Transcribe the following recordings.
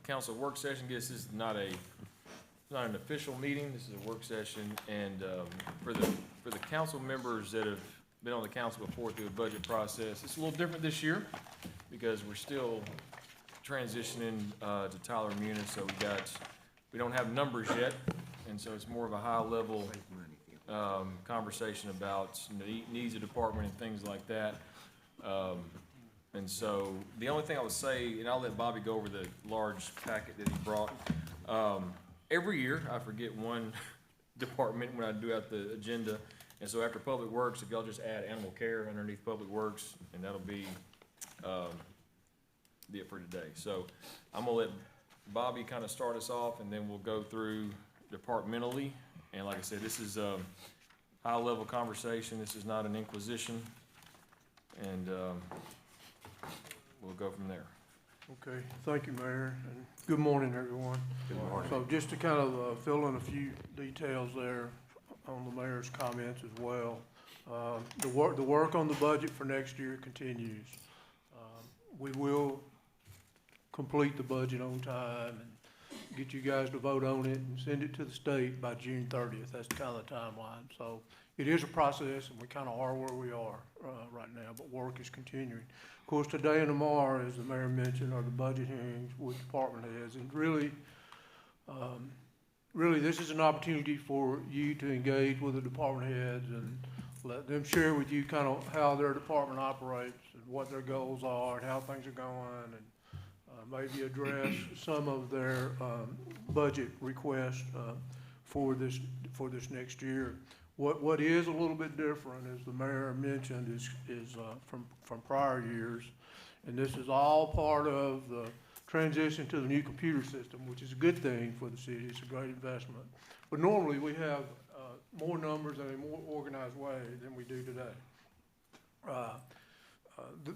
council work session. This is not an official meeting. This is a work session, and for the council members that have been on the council before through the budget process, it's a little different this year because we're still transitioning to Tyler Munis, so we don't have numbers yet, and so it's more of a high level conversation about needs of department and things like that. And so the only thing I would say, and I'll let Bobby go over the large packet that he brought. Every year I forget one department when I do out the agenda. And so after Public Works, if y'all just add animal care underneath Public Works, and that'll be it for today. So I'm gonna let Bobby kind of start us off, and then we'll go through departmentally. And like I said, this is a high level conversation. This is not an inquisition. And we'll go from there. Okay, thank you, Mayor, and good morning, everyone. Good morning. So just to kind of fill in a few details there on the mayor's comments as well. The work on the budget for next year continues. We will complete the budget on time and get you guys to vote on it and send it to the state by June 30th. That's kind of the timeline. So it is a process, and we kind of are where we are right now, but work is continuing. Of course, today and tomorrow, as the mayor mentioned, are the budget hearings with department heads, and really, this is an opportunity for you to engage with the department heads and let them share with you kind of how their department operates and what their goals are and how things are going, and maybe address some of their budget requests for this next year. What is a little bit different, as the mayor mentioned, is from prior years, and this is all part of the transition to the new computer system, which is a good thing for the city. It's a great investment. But normally we have more numbers in a more organized way than we do today.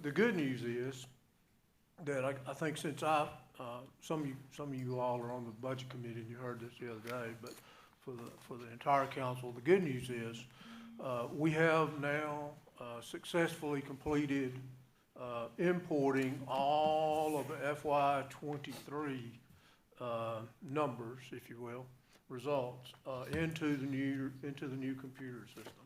The good news is that I think since some of you all are on the budget committee, and you heard this the other day, but for the entire council, the good news is we have now successfully completed importing all of the FY23 numbers, if you will, results into the new computer system.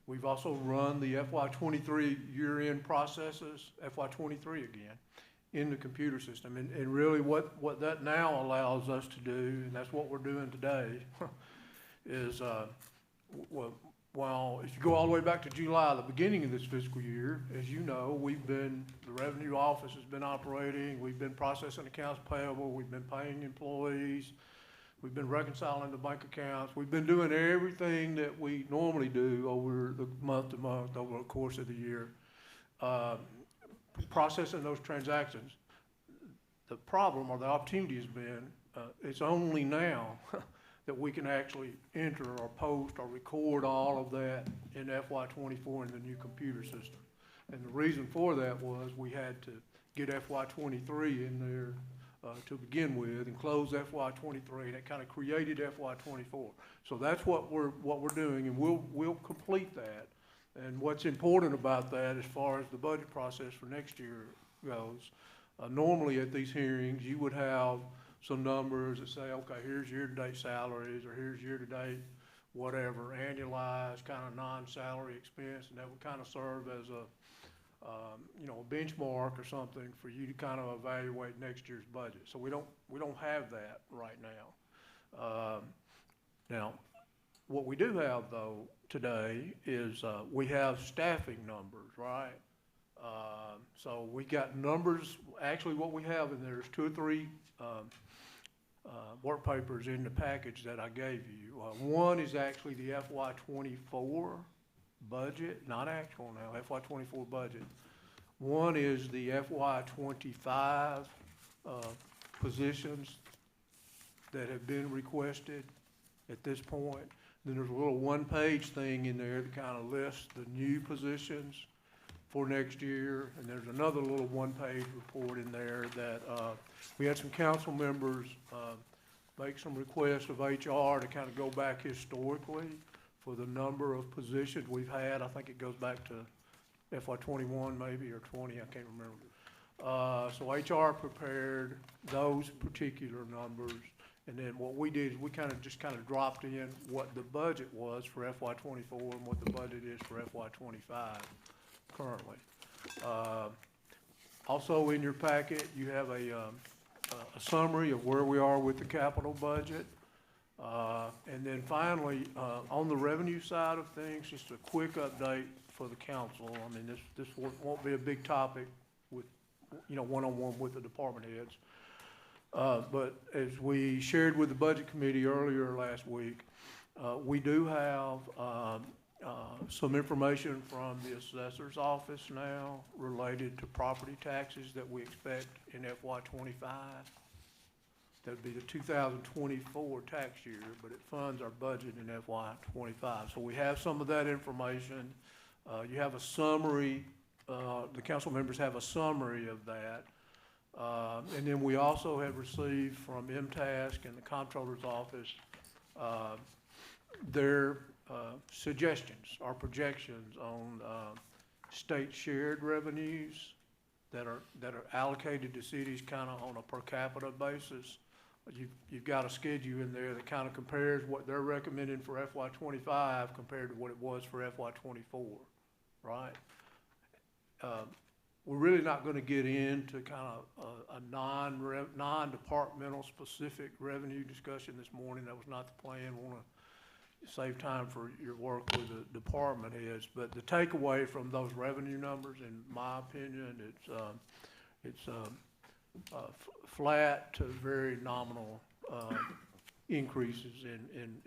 We've also run the FY23 year-end processes, FY23 again, in the computer system. And really what that now allows us to do, and that's what we're doing today, is, well, if you go all the way back to July, the beginning of this fiscal year, as you know, the revenue office has been operating, we've been processing accounts payable, we've been paying employees, we've been reconciling the bank accounts. We've been doing everything that we normally do over the month to month, over the course of the year, processing those transactions. The problem or the opportunity has been, it's only now that we can actually enter or post or record all of that in FY24 in the new computer system. And the reason for that was we had to get FY23 in there to begin with and close FY23. That kind of created FY24. So that's what we're doing, and we'll complete that. And what's important about that, as far as the budget process for next year goes, normally at these hearings you would have some numbers that say, okay, here's year-to-date salaries, or here's year-to-date whatever, annualized kind of non-salary expense, and that would kind of serve as a a benchmark or something for you to kind of evaluate next year's budget. So we don't have that right now. Now, what we do have though today is we have staffing numbers, right? So we got numbers. Actually, what we have in there is 2 or 3 work papers in the package that I gave you. One is actually the FY24 budget, not actual now, FY24 budget. One is the FY25 positions that have been requested at this point. Then there's a little one-page thing in there that kind of lists the new positions for next year. And there's another little one-page report in there that we had some council members make some requests of HR to kind of go back historically for the number of positions we've had. I think it goes back to FY21 maybe, or 20, I can't remember. So HR prepared those particular numbers, and then what we did is we just kind of dropped in what the budget was for FY '24 and what the budget is for FY '25 currently. Also in your packet, you have a summary of where we are with the capital budget. And then finally, on the revenue side of things, just a quick update for the council. I mean, this won't be a big topic with, one-on-one with the department heads. But as we shared with the budget committee earlier last week, we do have some information from the assessor's office now related to property taxes that we expect in FY '25. That'd be the 2024 tax year, but it funds our budget in FY '25. So we have some of that information. You have a summary, the council members have a summary of that. And then we also have received from MTask and the comptroller's office their suggestions or projections on state shared revenues that are allocated to cities kind of on a per capita basis. You've got a schedule in there that kind of compares what they're recommending for FY '25 compared to what it was for FY '24, right? We're really not going to get into kind of a non-departmental specific revenue discussion this morning. That was not the plan. We want to save time for your work with the department heads. But the takeaway from those revenue numbers, in my opinion, it's flat to very nominal increases in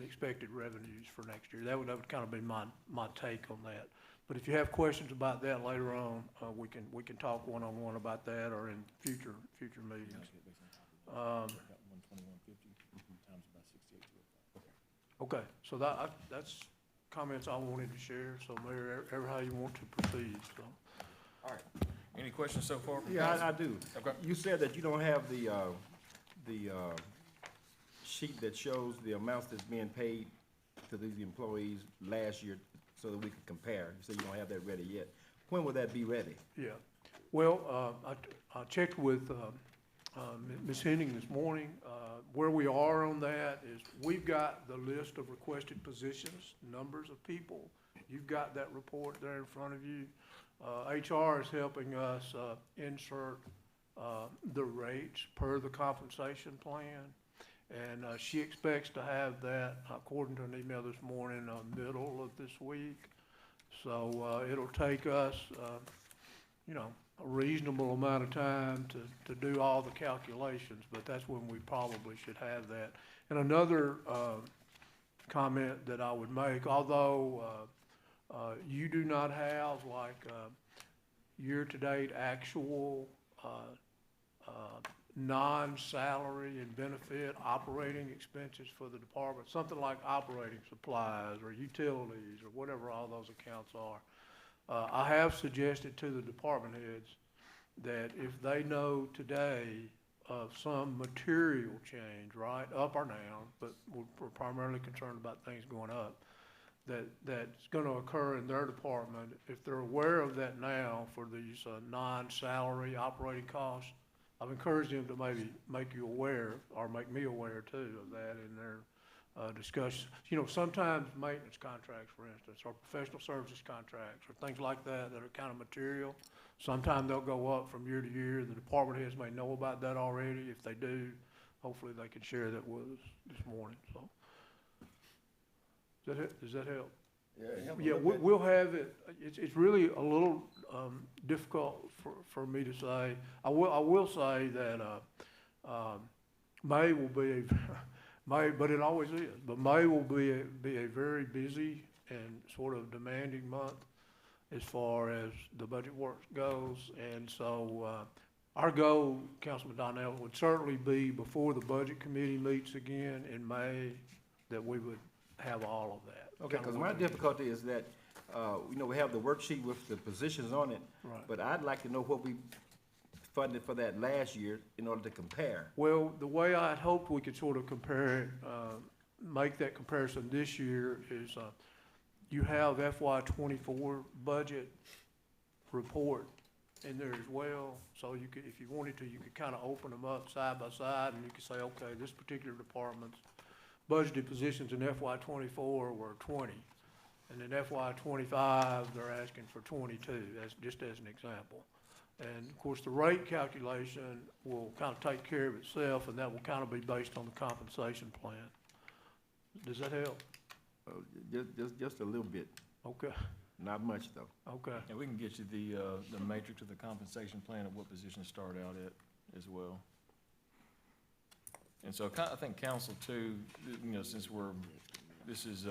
expected revenues for next year. That would kind of be my take on that. But if you have questions about that later on, we can talk one-on-one about that or in future meetings. Okay, so that's comments I wanted to share. So Mayor, ever how you want to proceed. So. All right. Any questions so far? Yeah, I do. Okay. You said that you don't have the sheet that shows the amounts that's being paid to these employees last year so that we can compare. You said you don't have that ready yet. When will that be ready? Yeah. Well, I checked with Ms. Henning this morning. Where we are on that is we've got the list of requested positions, numbers of people. You've got that report there in front of you. HR is helping us insert the rates per the compensation plan. And she expects to have that, according to an email this morning, middle of this week. So it'll take us, a reasonable amount of time to do all the calculations, but that's when we probably should have that. And another comment that I would make, although you do not have like year-to-date actual non-salary and benefit operating expenses for the department, something like operating supplies or utilities or whatever all those accounts are. I have suggested to the department heads that if they know today of some material change, right, up or down, but we're primarily concerned about things going up, that's going to occur in their department, if they're aware of that now for these non-salary operating costs, I've encouraged them to maybe make you aware, or make me aware too, of that in their discussions. Sometimes maintenance contracts, for instance, or professional services contracts, or things like that that are kind of material, sometimes they'll go up from year to year. The department heads may know about that already. If they do, hopefully they can share that with us this morning. So, does that help? Yeah, we'll have it. It's really a little difficult for me to say. I will say that May will be May, but it always is. But May will be a very busy and sort of demanding month as far as the budget work goes. And so our goal, Councilman Donnell, would certainly be before the budget committee meets again in May that we would have all of that. Okay, because my difficulty is that, we have the worksheet with the positions on it, Right. but I'd like to know what we funded for that last year in order to compare. Well, the way I hoped we could sort of compare it, make that comparison this year is you have FY '24 budget report in there as well. So you could, if you wanted to, you could kind of open them up side by side, and you could say, okay, this particular department's budgeted positions in FY '24 were 20. And in FY '25, they're asking for 22, that's just as an example. And of course, the rate calculation will kind of take care of itself, and that will kind of be based on the compensation plan. Does that help? Just a little bit, Okay, not much though. okay. And we can get you the matrix of the compensation plan of what positions start out at as well. And so I think council too, you know, since this is,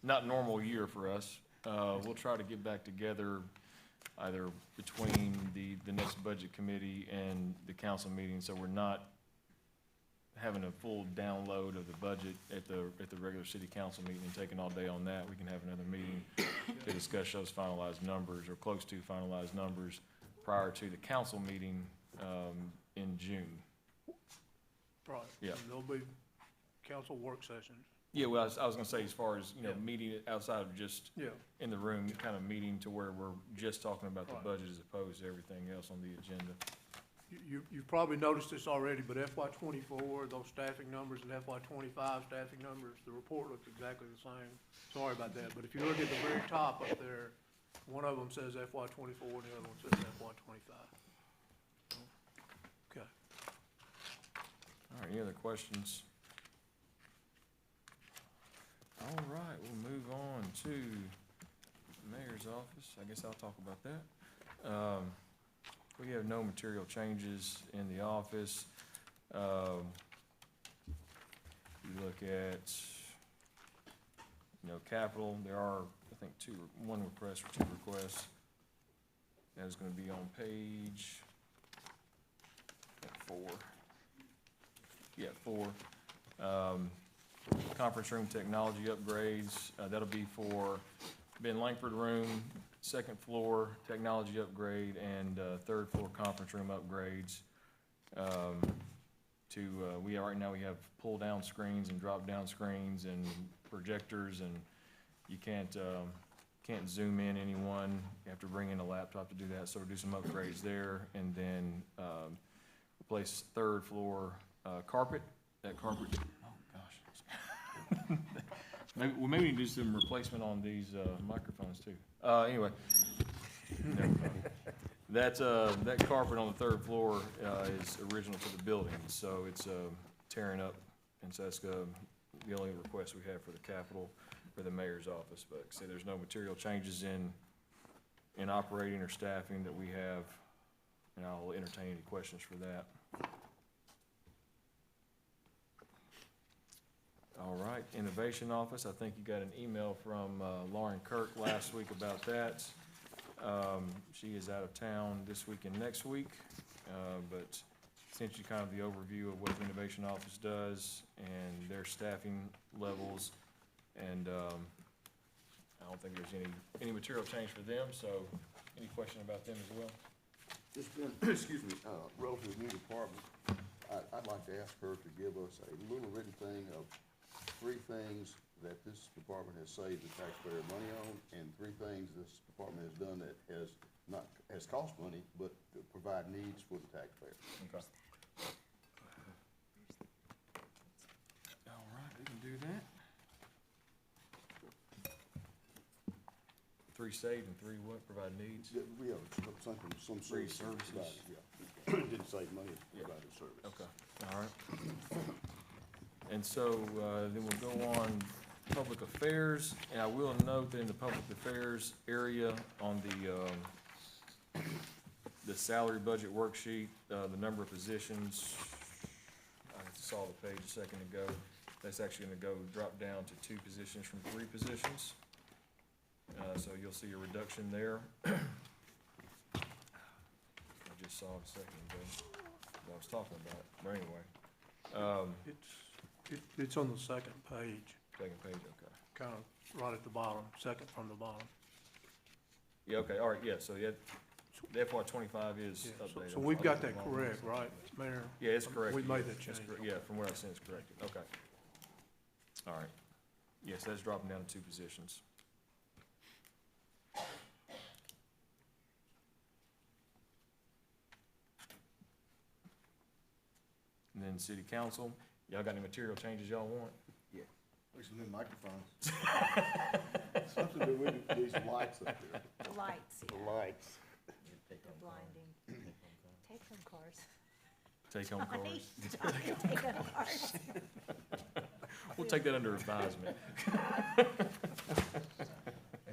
not normal year for us, we'll try to get back together either between the next budget committee and the council meeting, so we're not having a full download of the budget at the regular city council meeting and taking all day on that. We can have another meeting to discuss those finalized numbers or close to finalized numbers prior to the council meeting, in June. Right. Yeah. And there'll be council work sessions. Yeah, well, I was gonna say, as far as, you know, Yeah. meeting outside of just Yeah, in the room, kind of meeting to where we're just talking about the Right. budget as opposed to everything else on the agenda. you've probably noticed this already, but FY '24, those staffing numbers, and FY '25 staffing numbers, the report looks exactly the same. Sorry about that, but if you look at the very top up there, one of them says FY '24 and the other one says FY '25. Okay. All right, any other questions? All right, we'll move on to the mayor's office. I guess I'll talk about that. We have no material changes in the office. You look at, you know, capital, there are, I think, one request or two requests. That is gonna be on page 4. Yeah, 4. Conference room technology upgrades, that'll be for Ben Langford room, second floor technology upgrade, and third floor conference room upgrades. Right now we have pull-down screens and drop-down screens and projectors, and you can't zoom in anyone. You have to bring in a laptop to do that, so we'll do some upgrades there, and then replace third floor carpet. That carpet, oh gosh. Maybe we can do some replacement on these microphones too. Anyway, never mind. That carpet on the third floor is original to the building, so it's tearing up, and so that's the only request we have for the capital for the mayor's office. But say there's no material changes in operating or staffing that we have, and I'll entertain any questions for that. All right, Innovation Office, I think you got an email from Lauren Kirk last week about that. She is out of town this week and next week, but essentially kind of the overview of what the Innovation Office does and their staffing levels. And I don't think there's any material change for them, so any question about them as well? It's been, excuse me, relatively new department. I'd like to ask her to give us a little written thing of 3 things that this department has saved the taxpayer money on, and 3 things this department has done that has cost money, but to provide needs for the taxpayer. Okay. All right, we can do that. 3 saved and 3 what, provide needs? Yeah, we have something, some Free service services. provided, yeah. Didn't save money, Yeah. provided service. Okay, all right. And so, then we'll go on public affairs, and I will note that in the public affairs area on the salary budget worksheet, the number of positions, I saw the page a second ago, that's actually gonna drop down to 2 positions from 3 positions. So you'll see a reduction there. I just saw it a second ago, what I was talking about, but anyway, It's on the second page, second page, okay. kind of right at the bottom, second from the bottom. Yeah, okay, all right, yeah, so yeah, the FY '25 is Yeah, so- updated. So we've got that correct, right, Mayor? Yeah, it's correct. We made yeah, that it's change. correct, yeah, from what I seen, it's corrected, okay. All right, yes, that's dropping down to 2 positions. And then city council, y'all got any material changes y'all want? There's some new microphones. Something to do with these lights up there. The lights, The yeah, lights. they're blinding. Take home cars. Take home cars? Johnny, take home cars. We'll take that under advisement.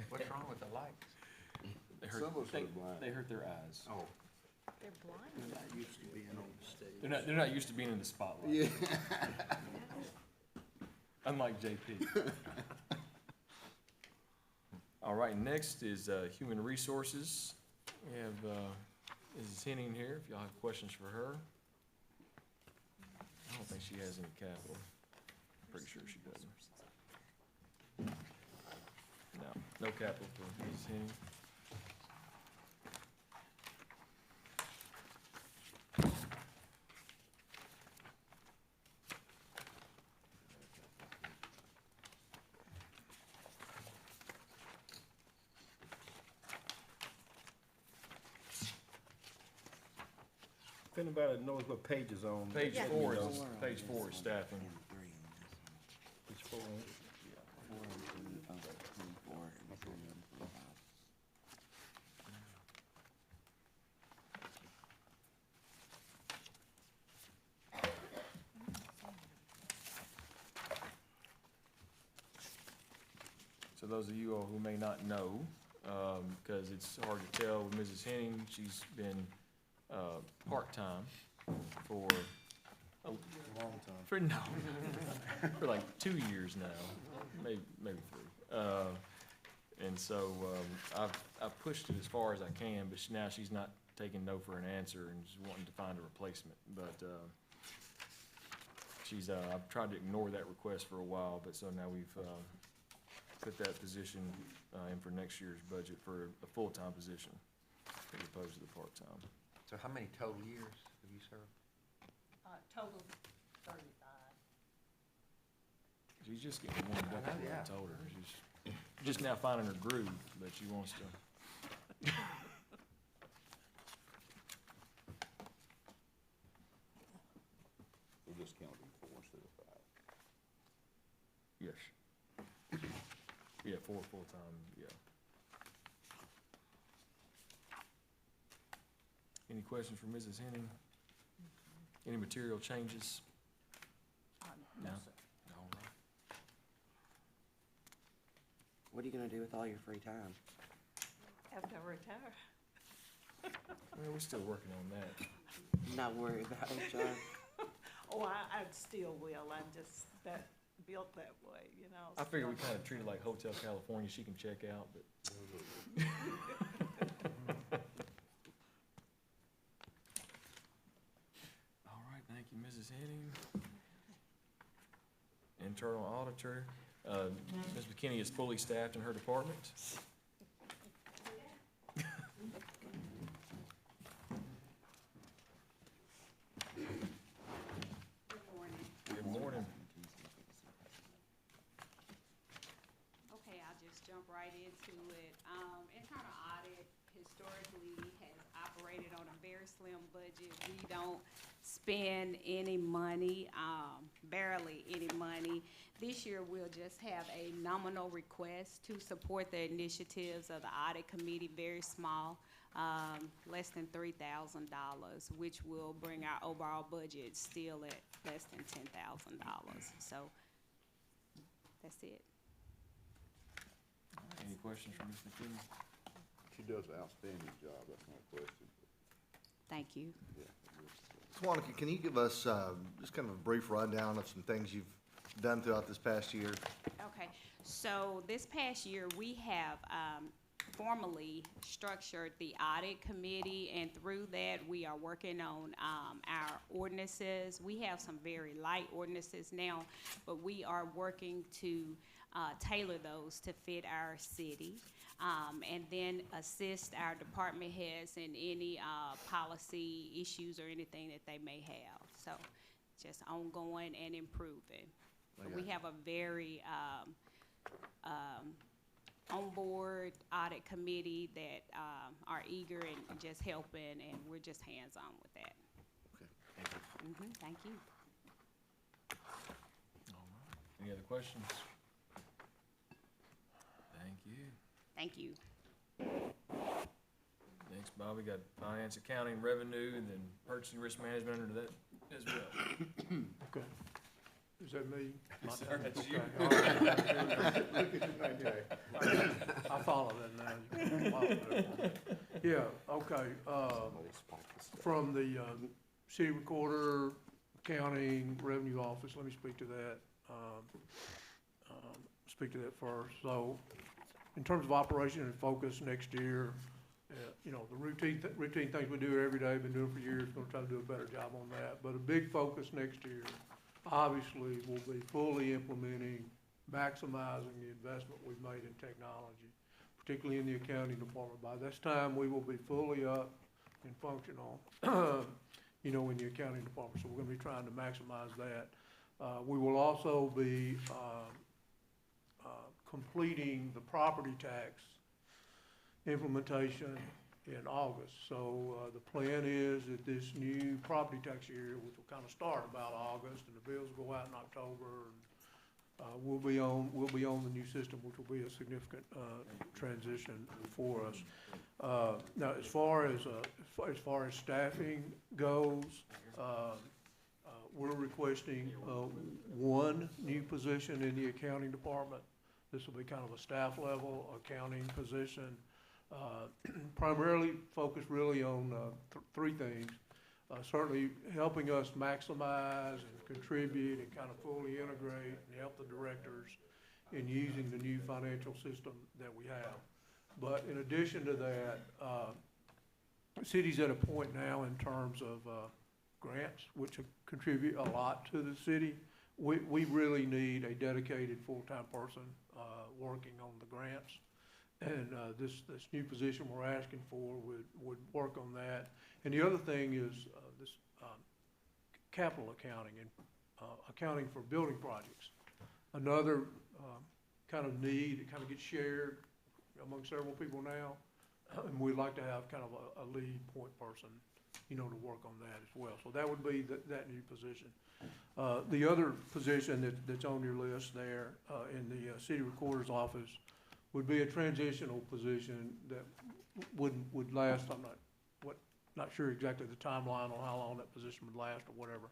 What's wrong with the lights? They hurt- Some of us they- are blind. They hurt their eyes. Oh. They're blinding. They're not used to being in the spotlight. Yeah. Unlike JP. All right, next is, human resources. We have, Mrs. Henning here, if y'all have questions for her. I don't think she has any capital. Pretty sure she doesn't. No, no capital for Mrs. Henning. If anybody knows what page is on. Page Yeah. four is, page four is staffing. Page 4, right? So those of you all who may not know, because it's hard to tell with Mrs. Henning, she's been part-time for a Long time. for no, for like 2 years now, maybe 3. And so I've pushed it as far as I can, but now she's not taking no for an answer and she's wanting to find a replacement. But I've tried to ignore that request for a while, but so now we've put that position in for next year's budget for a full-time position as opposed to the part-time. So how many total years have you served? Total 35. She's just getting warmed up, I know, is what I yeah. told her. She's just now finding her groove, but she wants to. We're just counting 4 instead of 5. Yes. Yeah, 4 full-time, yeah. Any questions for Mrs. Henning? Any material changes? No, No. sir. All right. What are you gonna do with all your free time? After I retire. Well, we're still working on that. Not worried about it, John? Oh, I still will. I'm just built that way, you know. I figure we kind of treat it like Hotel California. She can check out, but. All right, thank you, Mrs. Henning. Internal auditor, Ms. McKinney is fully staffed in her department. Good morning. Good morning. Okay, I'll just jump right into it. Internal audit historically has operated on a very slim budget. We don't spend any money, barely any money. This year, we'll just have a nominal request to support the initiatives of the audit committee, very small, less than $3,000, which will bring our overall budget still at less than $10,000. So that's it. Any questions for Ms. McKinney? She does an outstanding job, that's my question. Thank you. Yeah. Monica, can you give us just kind of a brief rundown of some things you've done throughout this past year? Okay, so this past year, we have formally structured the audit committee, and through that, we are working on our ordinances. We have some very light ordinances now, but we are working to tailor those to fit our city, and then assist our department heads in any policy issues or anything that they may have. So just ongoing and improving. But we have a very on-board audit committee that are eager and just helping, and we're just hands-on with that. Okay, thank you. Thank you. Any other questions? Thank you. Thank you. Next, Bobby, got finance, accounting, revenue, and then purchasing risk management under that as well. Okay. Is that me? My Sir, turn? that's you. Okay, all right. I follow that now. You can follow that. Yeah, okay, from the, city recorder, accounting, revenue office, let me speak to that. Speak to that first. So, in terms of operation and focus next year, you know, the routine things we do every day, been doing for years, gonna try to do a better job on that. But a big focus next year, obviously, will be fully implementing, maximizing the investment we've made in technology, particularly in the accounting department. By this time, we will be fully up and functional, you know, in the accounting department. So we're gonna be trying to maximize that. We will also be, completing the property tax implementation in August. So, the plan is that this new property tax year, which will kind of start about August, and the bills will go out in October, and, we'll be on the new system, which will be a significant, transition for us. Now, as far as staffing goes, we're requesting, one new position in the accounting department. This will be kind of a staff level accounting position, primarily focused really on three things. Certainly helping us maximize and contribute and kind of fully integrate and help the directors in using the new financial system that we have. But in addition to that, the city's at a point now in terms of grants, which contribute a lot to the city. We really need a dedicated full-time person working on the grants. And this new position we're asking for would work on that. And the other thing is this capital accounting and accounting for building projects. Another kind of need that kind of gets shared among several people now. And we'd like to have kind of a lead point person, you know, to work on that as well. So that would be that new position. The other position that's on your list there in the city recorder's office would be a transitional position that would last. I'm not sure exactly the timeline on how long that position would last or whatever,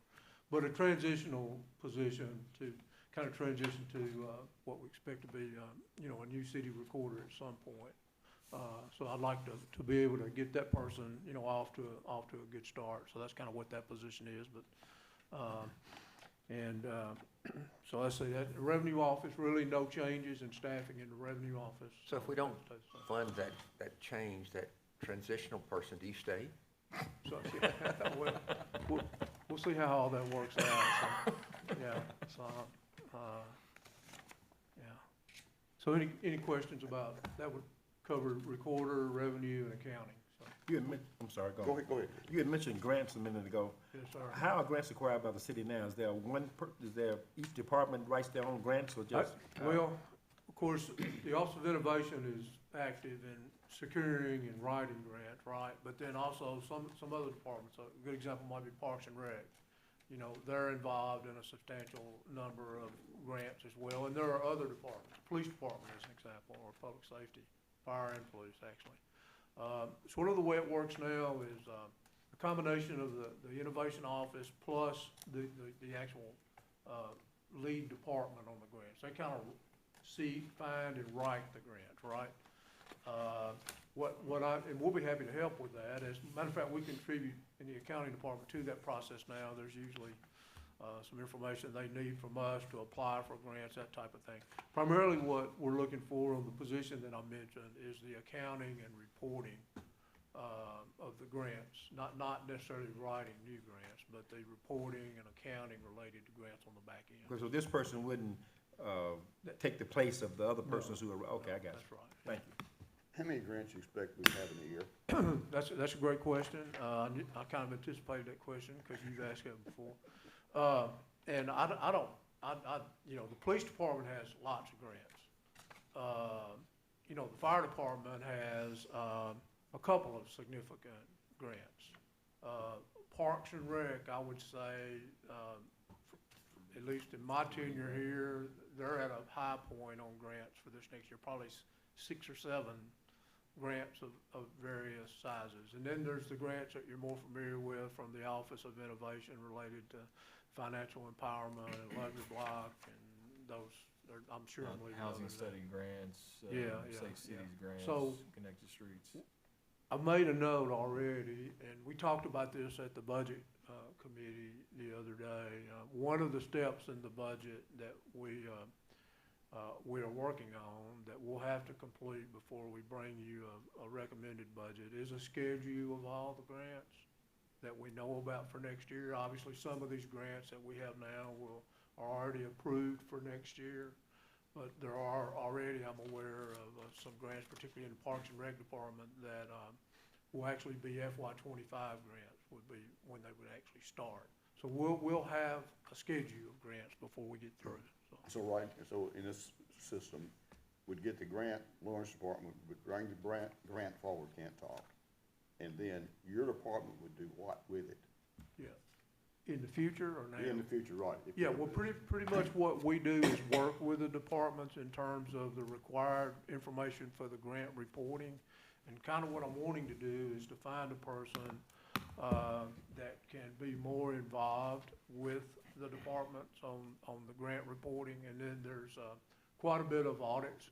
but a transitional position to kind of transition to what we expect to be, you know, a new city recorder at some point. So I'd like to be able to get that person, you know, off to a good start. So that's kind of what that position is. But so I say that the revenue office, really no changes in staffing in the revenue office. So if we don't fund that change, that transitional person, do you stay? So, yeah, we'll see how all that works out. So, yeah, so, yeah. So any questions about, that would cover recorder, revenue, and accounting, so. You had I'm sorry, Go ahead, go ahead. You had mentioned grants a minute ago. Yes, sir. How are grants acquired by the city now? Is there each department writes their own grants or just? Well, of course, the Office of Innovation is active in securing and writing grants, right? But then also some other departments, a good example might be Parks and Rec. You know, they're involved in a substantial number of grants as well. And there are other departments, police department as an example, or public safety, fire and police actually. Sort of the way it works now is a combination of the innovation office plus the actual lead department on the grants. They kind of find and write the grants, right? And we'll be happy to help with that. As a matter of fact, we contribute in the accounting department to that process now. There's usually some information they need from us to apply for grants, that type of thing. Primarily what we're looking for on the position that I mentioned is the accounting and reporting of the grants, not necessarily writing new grants, but the reporting and accounting related to grants on the back end. So this person wouldn't take the place of the other persons who are, okay, I got That's you. right. Thank you. How many grants you expect we have in a year? That's a great question. I kind of anticipated that question because you've asked it before. And you know, the police department has lots of grants. You know, the fire department has a couple of significant grants. Parks and Rec, I would say, at least in my tenure here, they're at a high point on grants for this next year, probably 6 or 7 grants of various sizes. And then there's the grants that you're more familiar with from the Office of Innovation related to financial empowerment and Luxury Block and those, I'm sure I'm leaving Housing others out. study grants, Yeah, Safe yeah. Cities grants, So- Connected Streets. I made a note already, and we talked about this at the budget committee the other day. One of the steps in the budget that we are working on, that we'll have to complete before we bring you a recommended budget, is a schedule of all the grants that we know about for next year. Obviously, some of these grants that we have now are already approved for next year. But there are already, I'm aware of some grants, particularly in the Parks and Rec Department, that will actually be FY '25 grants, would be when they would actually start. So we'll have a schedule of grants before we get through. So in this system, we'd get the grant, Lawrence Department would bring the grant forward, can't talk. And then your department would do what with it? Yeah. In the future or now? In the future, right. if Yeah, you- well, pretty much what we do is work with the departments in terms of the required information for the grant reporting. And kind of what I'm wanting to do is to find a person that can be more involved with the departments on the grant reporting. And then there's quite a bit of audits,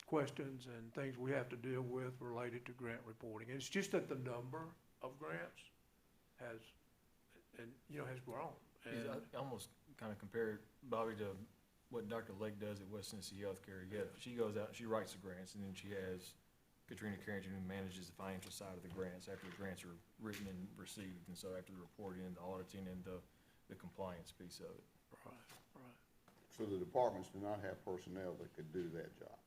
questions and things we have to deal with related to grant reporting. And it's just that the number of grants has grown. And I almost kind of compare Bobby to what Dr. Lake does at West Tennessee Healthcare. Yeah, she goes out, she writes the grants, and then she has Katrina Carrington, who manages the financial side of the grants after the grants are written and received. And so after the reporting and the auditing and the compliance piece of it. right. So the departments do not have personnel that could do that job.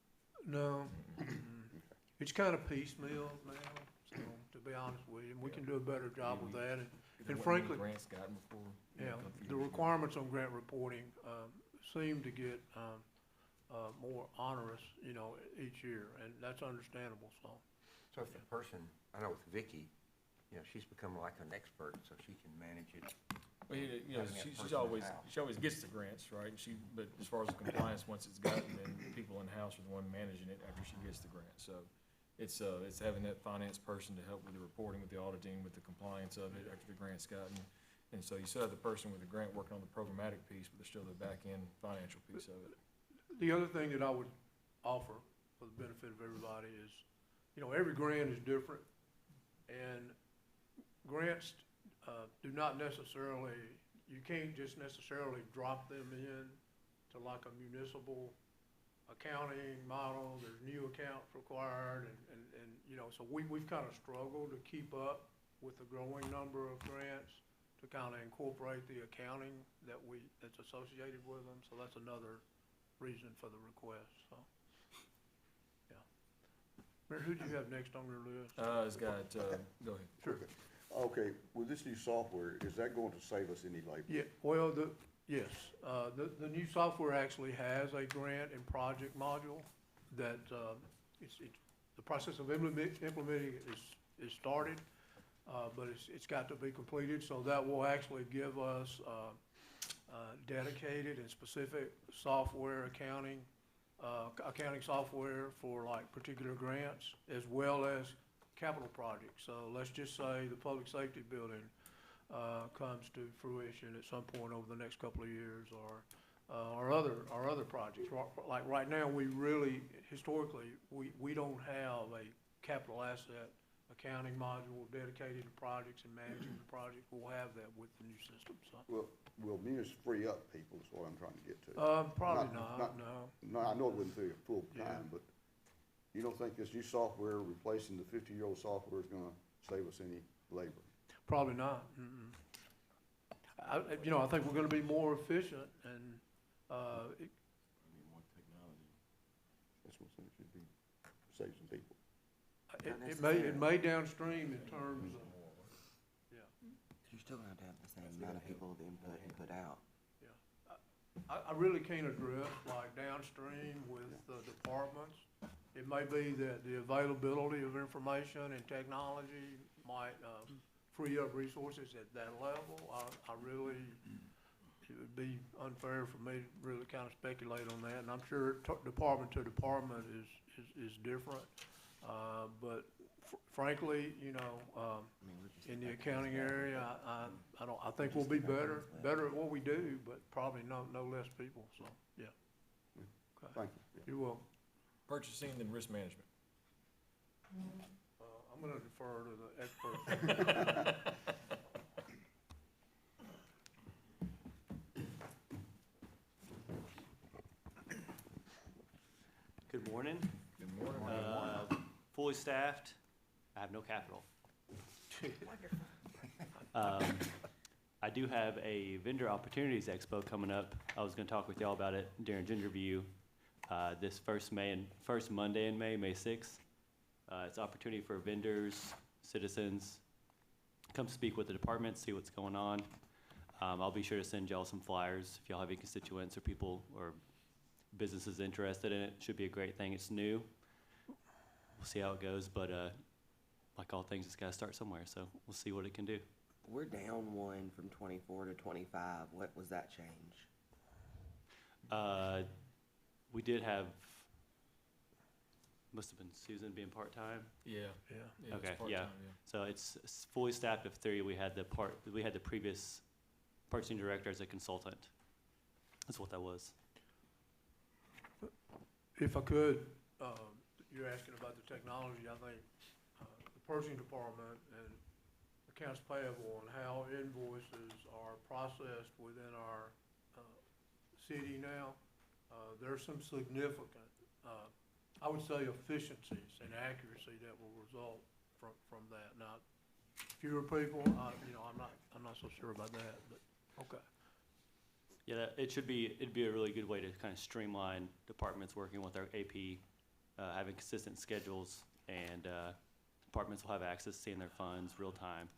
No, it's kind of piecemeal now, so, to be honest with you, and we can do a better job with that. There And wasn't frankly, many grants gotten before. yeah, a few the years ago. requirements on grant reporting, seem to get, more onerous, each year, and that's understandable, so. So if the person, I know with Vicky, she's become like an expert, so she can manage it. Well, Having that she's person always, in-house. she always gets the grants, right? But as far as the compliance, once it's gotten, then the people in-house are the one managing it after she gets the grant. So it's having that finance person to help with the reporting, with the auditing, with the compliance of it after the grant's gotten. And so you still have the person with the grant working on the programmatic piece, but there's still the back-end financial piece of it. The other thing that I would offer for the benefit of everybody is, every grant is different, and grants do not necessarily, you can't just necessarily drop them in to like a municipal accounting model. There's new accounts required, and so we've kind of struggled to keep up with the growing number of grants to kind of incorporate the accounting that's associated with them. So that's another reason for the request, so, yeah. Mayor, who do you have next on your list? It's got, go ahead. Sure. Okay, with this new software, is that going to save us any labor? Yeah, well, yes, the new software actually has a grant and project module that, the process of implementing is started, but it's got to be completed, so that will actually give us, dedicated and specific software accounting software for like particular grants, as well as capital projects. So let's just say the public safety building comes to fruition at some point over the next couple of years, or other projects. Like right now, we really, historically, we don't have a capital asset accounting module dedicated to projects and managing the projects. We'll have that with the new system, so. Well, will Munis free up people is what I'm trying to get to. Probably Not- not, no. No, I know it wouldn't free up full Yeah. time, but you don't think this new software replacing the 50-year-old software is gonna save us any labor? Probably not. Mm-mm. I think we're gonna be more efficient and, That's what it should be, save some people. it may downstream in terms of, You're still gonna have to have the same amount of people to input and put out. I really can't address like downstream with the departments. It may be that the availability of information and technology might, free up resources at that level. I really, it would be unfair for me to really kind of speculate on that, and I'm sure department to department is different. But frankly, you know, in the accounting area, I think we'll be better at what we do, but probably no less people, so, yeah. Okay. Thank you. You're welcome. Purchasing and risk management. I'm gonna defer to the expert. Good morning. Good morning. Fully staffed. I have no capital. I do have a Vendor Opportunities Expo coming up. I was gonna talk with y'all about it during Ginger View, this first Monday in May, May 6th. It's an opportunity for vendors, citizens, come speak with the department, see what's going on. I'll be sure to send y'all some flyers if y'all have any constituents or people or businesses interested in it. Should be a great thing. It's new. We'll see how it goes, but like all things, it's got to start somewhere. So we'll see what it can do. We're down one from 24 to 25. What was that change? We did have, must have been Susan being part-time. Yeah. Yeah. It's Okay, part-time, yeah. So it's fully staffed of 3. We had the previous purchasing director as a consultant. That's what that was. If I could, you're asking about the technology, I think, the purchasing department and accounts payable and how invoices are processed within our, city now, there's some significant, I would say efficiencies and accuracy that will result from that. Now, fewer people, you know, I'm not so sure about that, but, okay. Yeah, it'd be a really good way to kind of streamline departments working with our AP, having consistent schedules, and departments will have access to seeing their funds real time,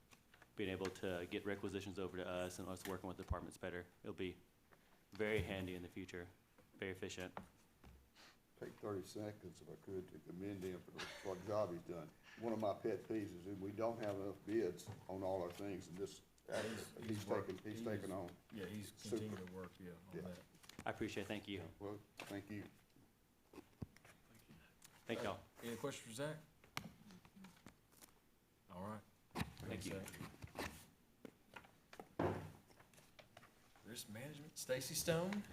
being able to get requisitions over to us and us working with departments better. It'll be very handy in the future, very efficient. Take 30 seconds, if I could, to commend him for the job he's done. One of my pet peeves is that we don't have enough bids on all our things, and this, he's taken on. Yeah, he's Super. continuing to work, on Yeah. that. I appreciate it. Thank you. Well, thank you. Thank y'all. Any questions for Zach? All right. Thank you. Risk management, Stacy Stone.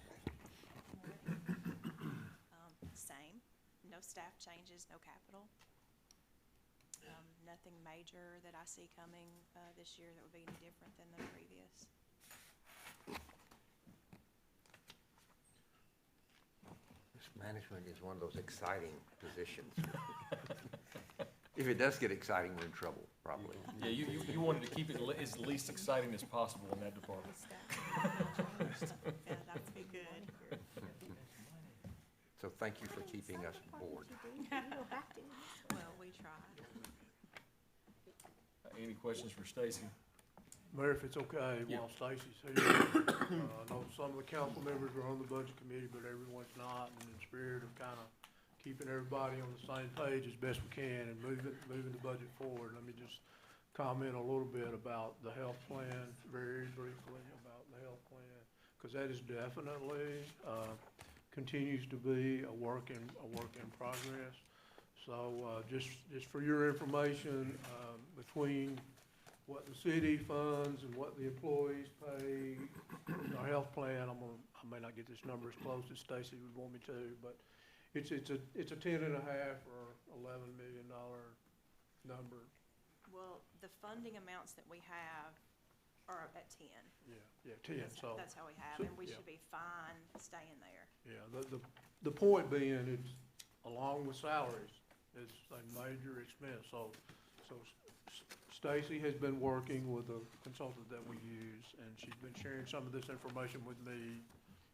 Same, no staff changes, no capital. Nothing major that I see coming, this year that would be any different than the previous. Risk management is one of those exciting positions. If it does get exciting, we're in trouble, probably. Yeah, you wanted to keep it as least exciting as possible in that department. Yeah, that'd be good. So thank you for keeping us bored. Well, we tried. Any questions for Stacy? Mayor, if it's okay, Yeah. while Stacy's here, I know some of the council members are on the budget committee, but everyone's not, and in the spirit of kind of keeping everybody on the same page as best we can and moving the budget forward, let me just comment a little bit about the health plan, very briefly about the health plan, because that is definitely, continues to be a work in progress. So, just for your information, between what the city funds and what the employees pay, our health plan, I may not get this number as close as Stacy would want me to, but it's a 10.5 or $11 million number. Well, the funding amounts that we have are at 10. Yeah, 10, so. That's how we have, so, and we yeah. should be fine staying there. Yeah, the point being, it's, along with salaries, it's a major expense, so Stacy has been working with a consultant that we use, and she's been sharing some of this information with me,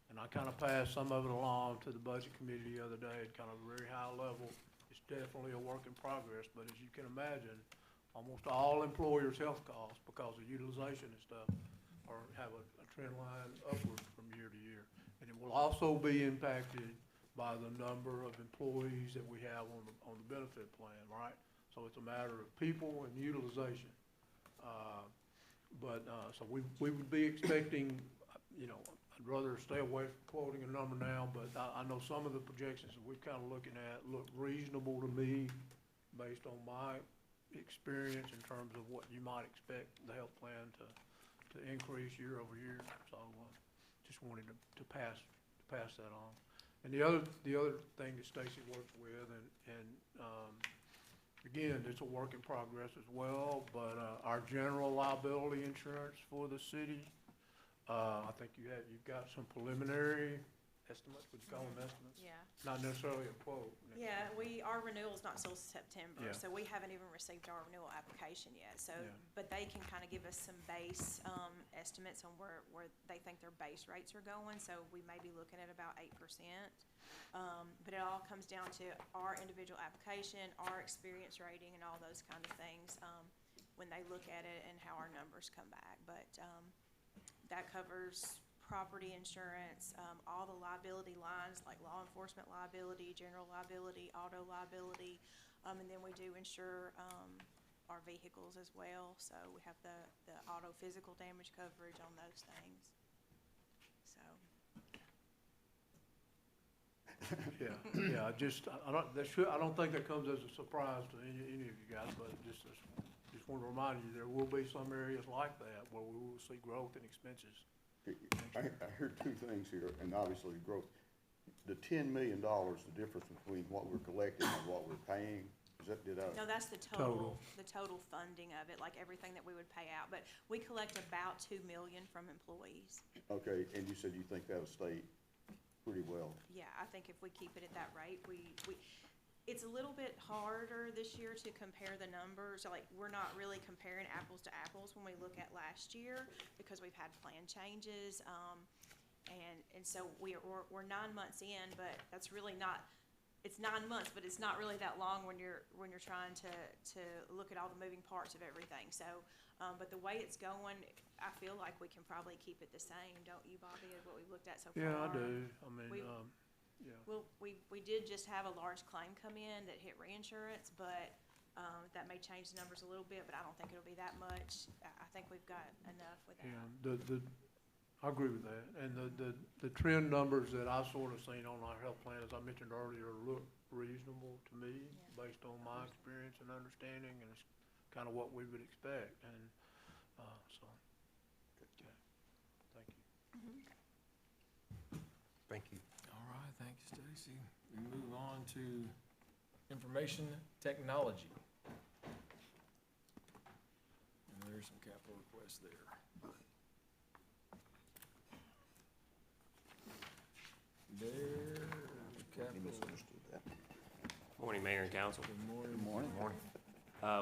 and I kind of passed some of it along to the budget committee the other day at kind of a very high level. It's definitely a work in progress, but as you can imagine, almost all employers' health costs, because of utilization and stuff, have a trend line upward from year to year. And it will also be impacted by the number of employees that we have on the benefit plan, right? So it's a matter of people and utilization. So we would be expecting, you know, I'd rather stay away from quoting a number now, but I know some of the projections that we're kind of looking at look reasonable to me based on my experience in terms of what you might expect the health plan to increase year over year. So, just wanted to pass that on. And the other thing that Stacy works with, and again, it's a work in progress as well, but, our general liability insurance for the city, I think you've got some preliminary estimates, would you call them estimates? Yeah. Not necessarily a quote. Yeah, our renewal's not till September, Yeah. so we haven't even received our renewal application yet, so, Yeah. but they can kind of give us some base, estimates on where they think their base rates are going, so we may be looking at about 8%. But it all comes down to our individual application, our experience rating, and all those kind of things, when they look at it and how our numbers come back, but, that covers property insurance, all the liability lines like law enforcement liability, general liability, auto liability, and then we do insure our vehicles as well. So we have the auto physical damage coverage on those things. So. Yeah, I don't think that comes as a surprise to any of you guys, but just want to remind you, there will be some areas like that where we will see growth in expenses. I heard two things here, and obviously growth. The $10 million, the difference between what we're collecting and what we're paying, No, that's the total funding of it, like everything that we would pay out, but we collect about $2 million from employees. Okay, and you said you think that'll stay pretty well. Yeah, I think if we keep it at that rate, it's a little bit harder this year to compare the numbers. Like, we're not really comparing apples to apples when we look at last year because we've had plan changes. And so we're 9 months in, but that's really not, it's 9 months, but it's not really that long when you're trying to look at all the moving parts of everything. So, but the way it's going, I feel like we can probably keep it the same, don't you, Bobby, as what we've looked at so far? Yeah, I do. I mean, yeah. Well, we did just have a large claim come in that hit reinsurance, but, that may change the numbers a little bit, but I don't think it'll be that much. I think we've got enough with that. Yeah, I agree with that. And the trend numbers that I've sort of seen on our health plan, as I mentioned earlier, look reasonable to me based on my experience and understanding, and it's kind of what we would expect. And, so, okay. Thank you. Thank you. All right, thank you, Stacy. We move on to information technology. And there's some capital requests there. There's capital. Morning, Mayor and Council. Good morning.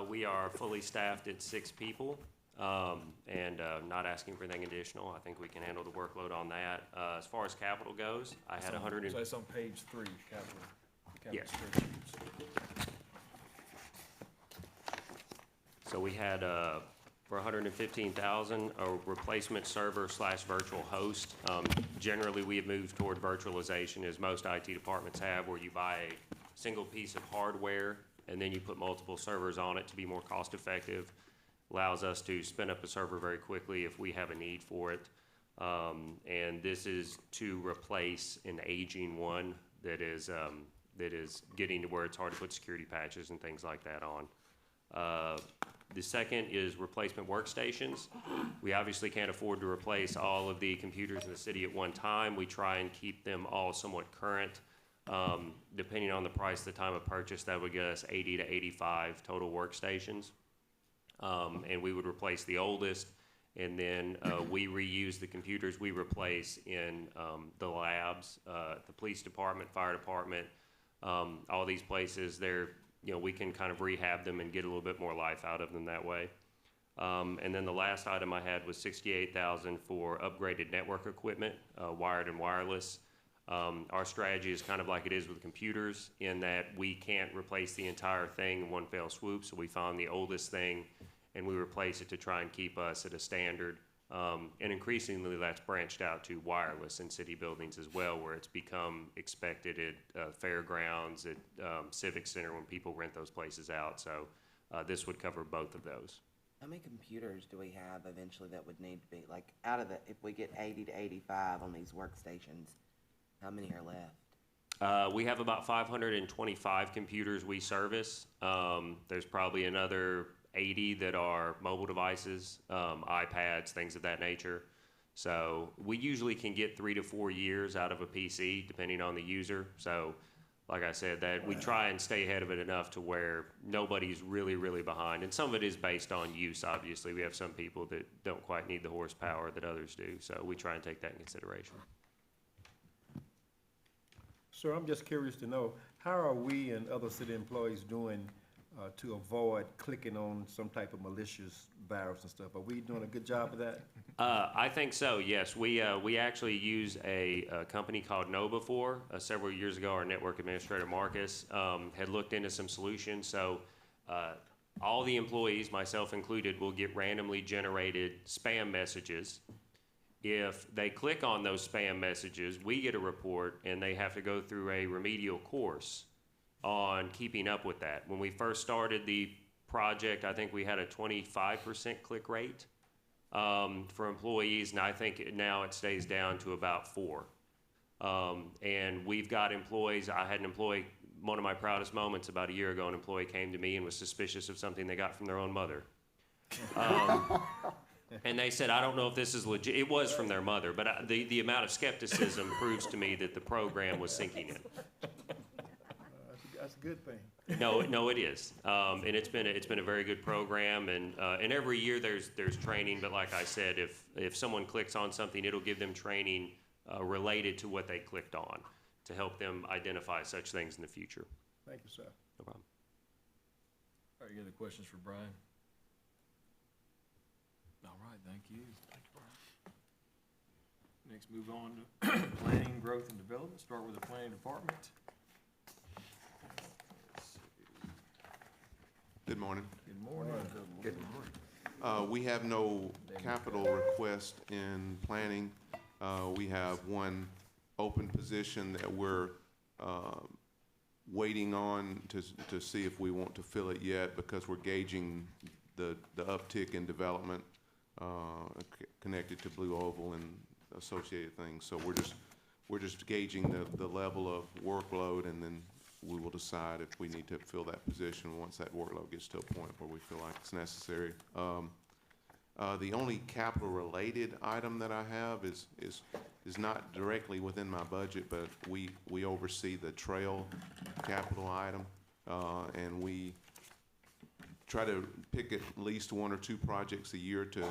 We are fully staffed at 6 people, and not asking for anything additional. I think we can handle the workload on that. As far as capital goes, I had 100. So it's on page 3, capital. Yes. Spreadsheets. So we had, for 115,000, a replacement server / virtual host. Generally, we have moved toward virtualization, as most IT departments have, where you buy a single piece of hardware and then you put multiple servers on it to be more cost effective. Allows us to spin up a server very quickly if we have a need for it. And this is to replace an aging one that is getting to where it's hard to put security patches and things like that on. The second is replacement workstations. We obviously can't afford to replace all of the computers in the city at one time. We try and keep them all somewhat current. Depending on the price at the time of purchase, that would get us 80 to 85 total workstations. And we would replace the oldest, and then we reuse the computers we replace in the labs, the police department, fire department, all these places. We can kind of rehab them and get a little bit more life out of them that way. And then the last item I had was $68,000 for upgraded network equipment, wired and wireless. Our strategy is kind of like it is with computers, in that we can't replace the entire thing in one fell swoop, so we found the oldest thing and we replace it to try and keep us at a standard. And increasingly that's branched out to wireless in city buildings as well, where it's become expected at fairgrounds, at Civic Center when people rent those places out. So this would cover both of those. How many computers do we have eventually that would need to be, like, out of the, if we get 80 to 85 on these workstations, how many are left? We have about 525 computers we service. There's probably another 80 that are mobile devices, iPads, things of that nature. So we usually can get 3 to 4 years out of a PC, depending on the user. So, like I said, that we try and stay ahead of it enough to where nobody's really, really behind. And some of it is based on use, obviously. We have some people that don't quite need the horsepower that others do. So we try and take that in consideration. Sir, I'm just curious to know, how are we and other city employees doing to avoid clicking on some type of malicious virus and stuff? Are we doing a good job of that? I think so, yes. We actually use a company called KnowBe4. Several years ago, our network administrator, Marcus, had looked into some solutions. So all the employees, myself included, will get randomly generated spam messages. If they click on those spam messages, we get a report, and they have to go through a remedial course on keeping up with that. When we first started the project, I think we had a 25% click rate for employees, and I think now it stays down to about 4%. And we've got employees. I had an employee, one of my proudest moments about a year ago, an employee came to me and was suspicious of something they got from their own mother. And they said, I don't know if this is legit. It was from their mother, but the amount of skepticism proves to me that the program was sinking in. That's a good thing. No, it is, and it's been a very good program, and every year there's training. But like I said, if someone clicks on something, it'll give them training related to what they clicked on to help them identify such things in the future. Thank you, sir. No problem. All right, any other questions for Brian? All right, thank you. Next, move on to planning, growth, and development. Start with the planning department. Good morning. Good morning. Good morning. We have no capital request in planning. We have one open position that we're waiting on to see if we want to fill it yet, because we're gauging the uptick in development connected to Blue Oval and associated things. So we're just gauging the level of workload, and then we will decide if we need to fill that position once that workload gets to a point where we feel like it's necessary. The only capital-related item that I have is not directly within my budget, but we oversee the trail capital item, and we try to pick at least 1 or 2 projects a year to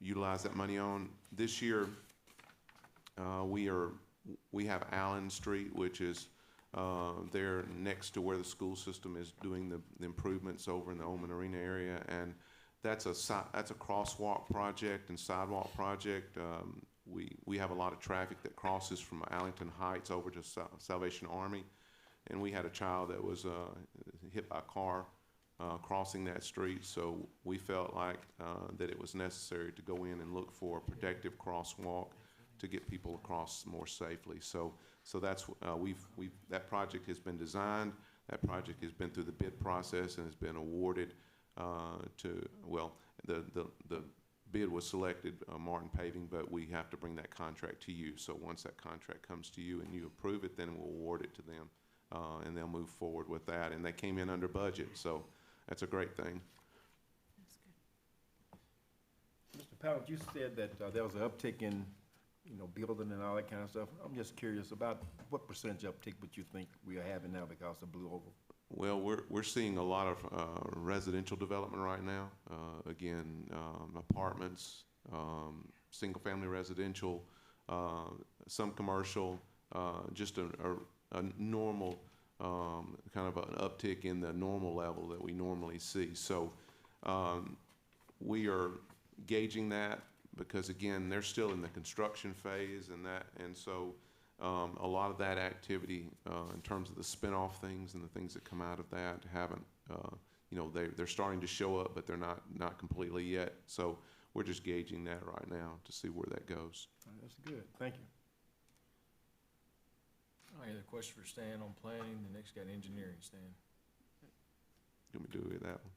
utilize that money on. This year, we have Allen Street, which is there next to where the school system is doing the improvements over in the Oman Arena area, and that's a crosswalk project and sidewalk project. We have a lot of traffic that crosses from Allington Heights over to Salvation Army, and we had a child that was hit by a car crossing that street, so we felt like that it was necessary to go in and look for a protective crosswalk to get people across more safely. So that's that project has been designed. That project has been through the bid process and has been awarded the bid was selected, Martin Paving, but we have to bring that contract to you. So once that contract comes to you and you approve it, then we'll award it to them, and they'll move forward with that. And they came in under budget, so that's a great thing. Mr. Powell, you said that there was an uptick in, building and all that kind of stuff. I'm just curious about what percentage uptick would you think we are having now because of Blue Oval? Well, we're seeing a lot of residential development right now. Again, apartments, single-family residential, some commercial, just a normal kind of an uptick in the normal level that we normally see. So we are gauging that because, again, they're still in the construction phase, and so a lot of that activity in terms of the spin-off things and the things that come out of that haven't, they're starting to show up, but they're not completely yet. So we're just gauging that right now to see where that goes. All right, that's good. Thank you. All right, any other question for Stan on planning? The next got engineering, Stan. Let me do it that one.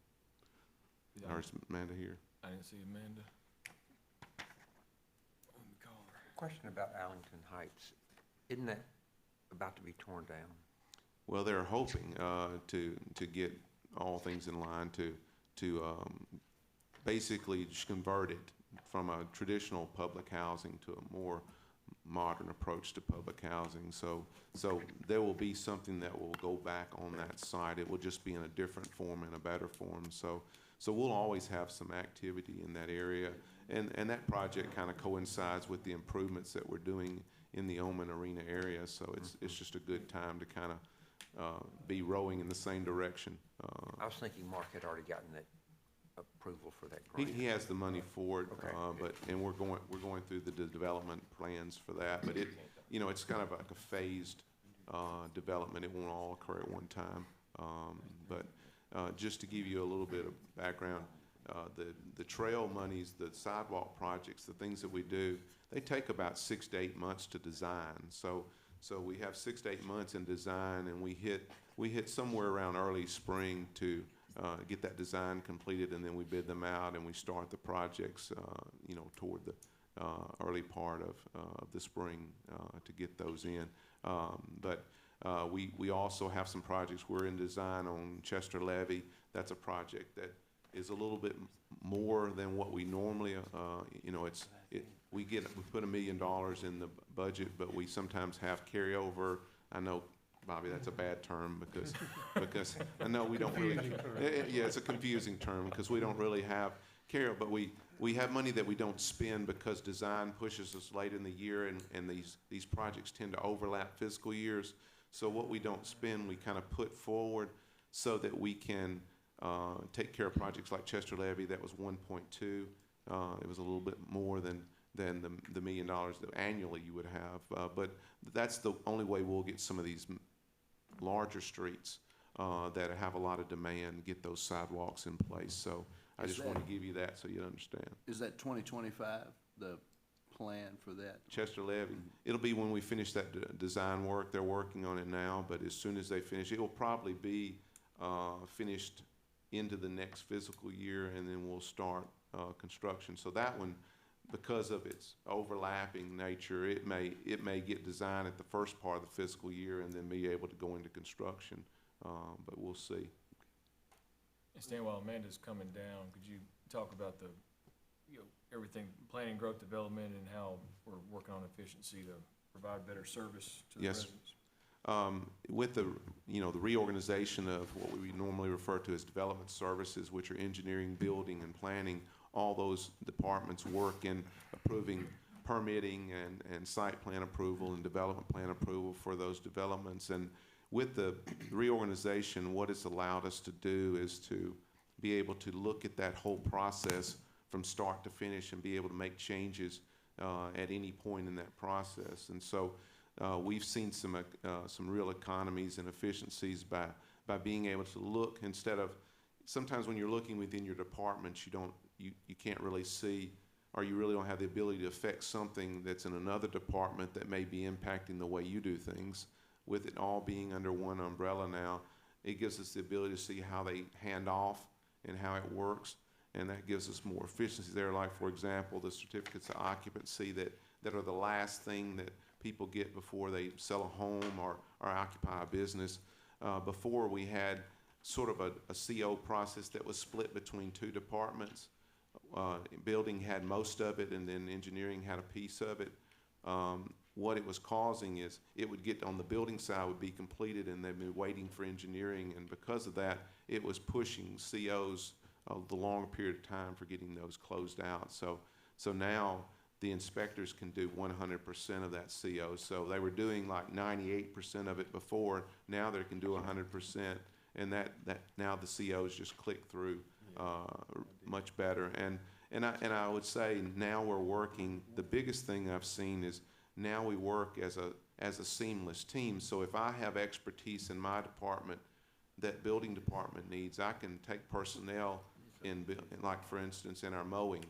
Or is Amanda here? I didn't see Amanda. Let me call her. Question about Allington Heights. Isn't that about to be torn down? Well, they're hoping to get all things in line to basically just convert it from a traditional public housing to a more modern approach to public housing. So there will be something that will go back on that site. It will just be in a different form and a better form. So we'll always have some activity in that area. And that project kind of coincides with the improvements that we're doing in the Oman Arena area. So it's just a good time to kind of be rowing in the same direction. I was thinking Mark had already gotten that approval for that grant. He has the money for it, Okay. and we're going through the development plans for that. But it's kind of like a phased development. It won't all occur at one time. But just to give you a little bit of background, the trail monies, the sidewalk projects, the things that we do, they take about 6 to 8 months to design. So we have 6 to 8 months in design, and we hit somewhere around early spring to get that design completed, and then we bid them out and we start the projects, toward the early part of the spring to get those in. But we also have some projects. We're in design on Chester Levee. That's a project that is a little bit more than what we normally, we put $1 million in the budget, but we sometimes have carryover. I know, Bobby, that's a bad term because I know we don't really. Yeah, it's a confusing term because we don't really have carryover, but we have money that we don't spend because design pushes us late in the year, and these projects tend to overlap fiscal years. So what we don't spend, we kind of put forward so that we can take care of projects like Chester Levee. That was 1.2. It was a little bit more than the $1 million that annually you would have. But that's the only way we'll get some of these larger streets that have a lot of demand, get those sidewalks in place. So I just want to give you that so you understand. Is that 2025, the plan for that? Chester Levee, it'll be when we finish that design work. They're working on it now, but as soon as they finish, it will probably be finished into the next fiscal year, and then we'll start construction. So that one, because of its overlapping nature, it may get designed at the first part of the fiscal year and then be able to go into construction, but we'll see. And Stan, while Amanda's coming down, could you talk about everything, planning, growth, development, and how we're working on efficiency to provide better service to the Yes. residents? With the reorganization of what we normally refer to as development services, which are engineering, building, and planning, all those departments work in approving permitting and site plan approval and development plan approval for those developments. And with the reorganization, what it's allowed us to do is to be able to look at that whole process from start to finish and be able to make changes at any point in that process. And so we've seen some real economies and efficiencies by being able to look instead of, sometimes when you're looking within your department, you can't really see, or you really don't have the ability to affect something that's in another department that may be impacting the way you do things. With it all being under one umbrella now, it gives us the ability to see how they hand off and how it works, and that gives us more efficiency there. Like, for example, the certificates of occupancy that are the last thing that people get before they sell a home or occupy a business. Before, we had sort of a CO process that was split between two departments. Building had most of it, and then engineering had a piece of it. What it was causing is it would get on the building side, would be completed, and they'd be waiting for engineering, and because of that, it was pushing COs the long period of time for getting those closed out. So now the inspectors can do 100% of that CO. So they were doing like 98% of it before. Now they can do 100%, and that now the COs just click through much better. And I would say now we're working. The biggest thing I've seen is now we work as a seamless team. So if I have expertise in my department that building department needs, I can take personnel like for instance in our mowing.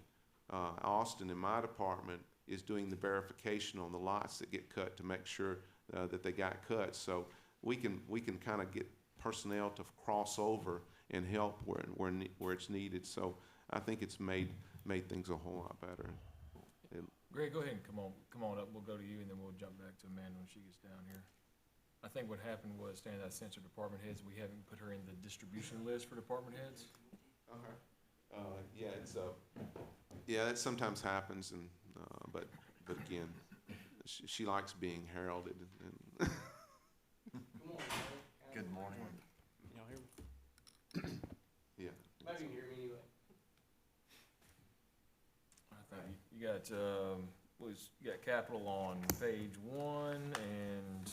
Austin in my department is doing the verification on the lots that get cut to make sure that they got cut. So we can kind of get personnel to cross over and help where it's needed. So I think it's made things a whole lot better. Greg, go ahead and come on up. We'll go to you, and then we'll jump back to Amanda when she gets down here. I think what happened was, standing censor department heads, we haven't put her in the distribution list for department heads. Yeah, that sometimes happens, and but again, she likes being heralded. And Good morning. Y'all hear me? yeah. Maybe you can hear me anyway. I think you got, you got capital on page 1 and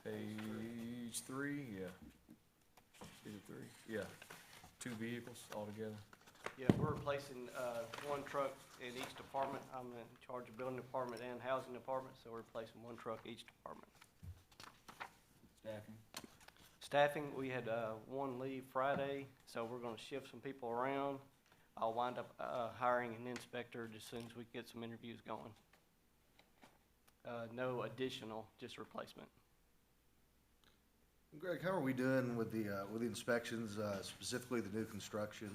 page 3, yeah. Is it 3? Yeah, 2 vehicles altogether. Yeah, we're replacing, one truck in each department. I'm in charge of building department and housing department, so we're replacing one truck each department. Staffing. Staffing, we had, one leave Friday, so we're gonna shift some people around. I'll wind up, hiring an inspector as soon as we get some interviews going. No additional, just replacement. Greg, how are we doing with the inspections, specifically the new construction?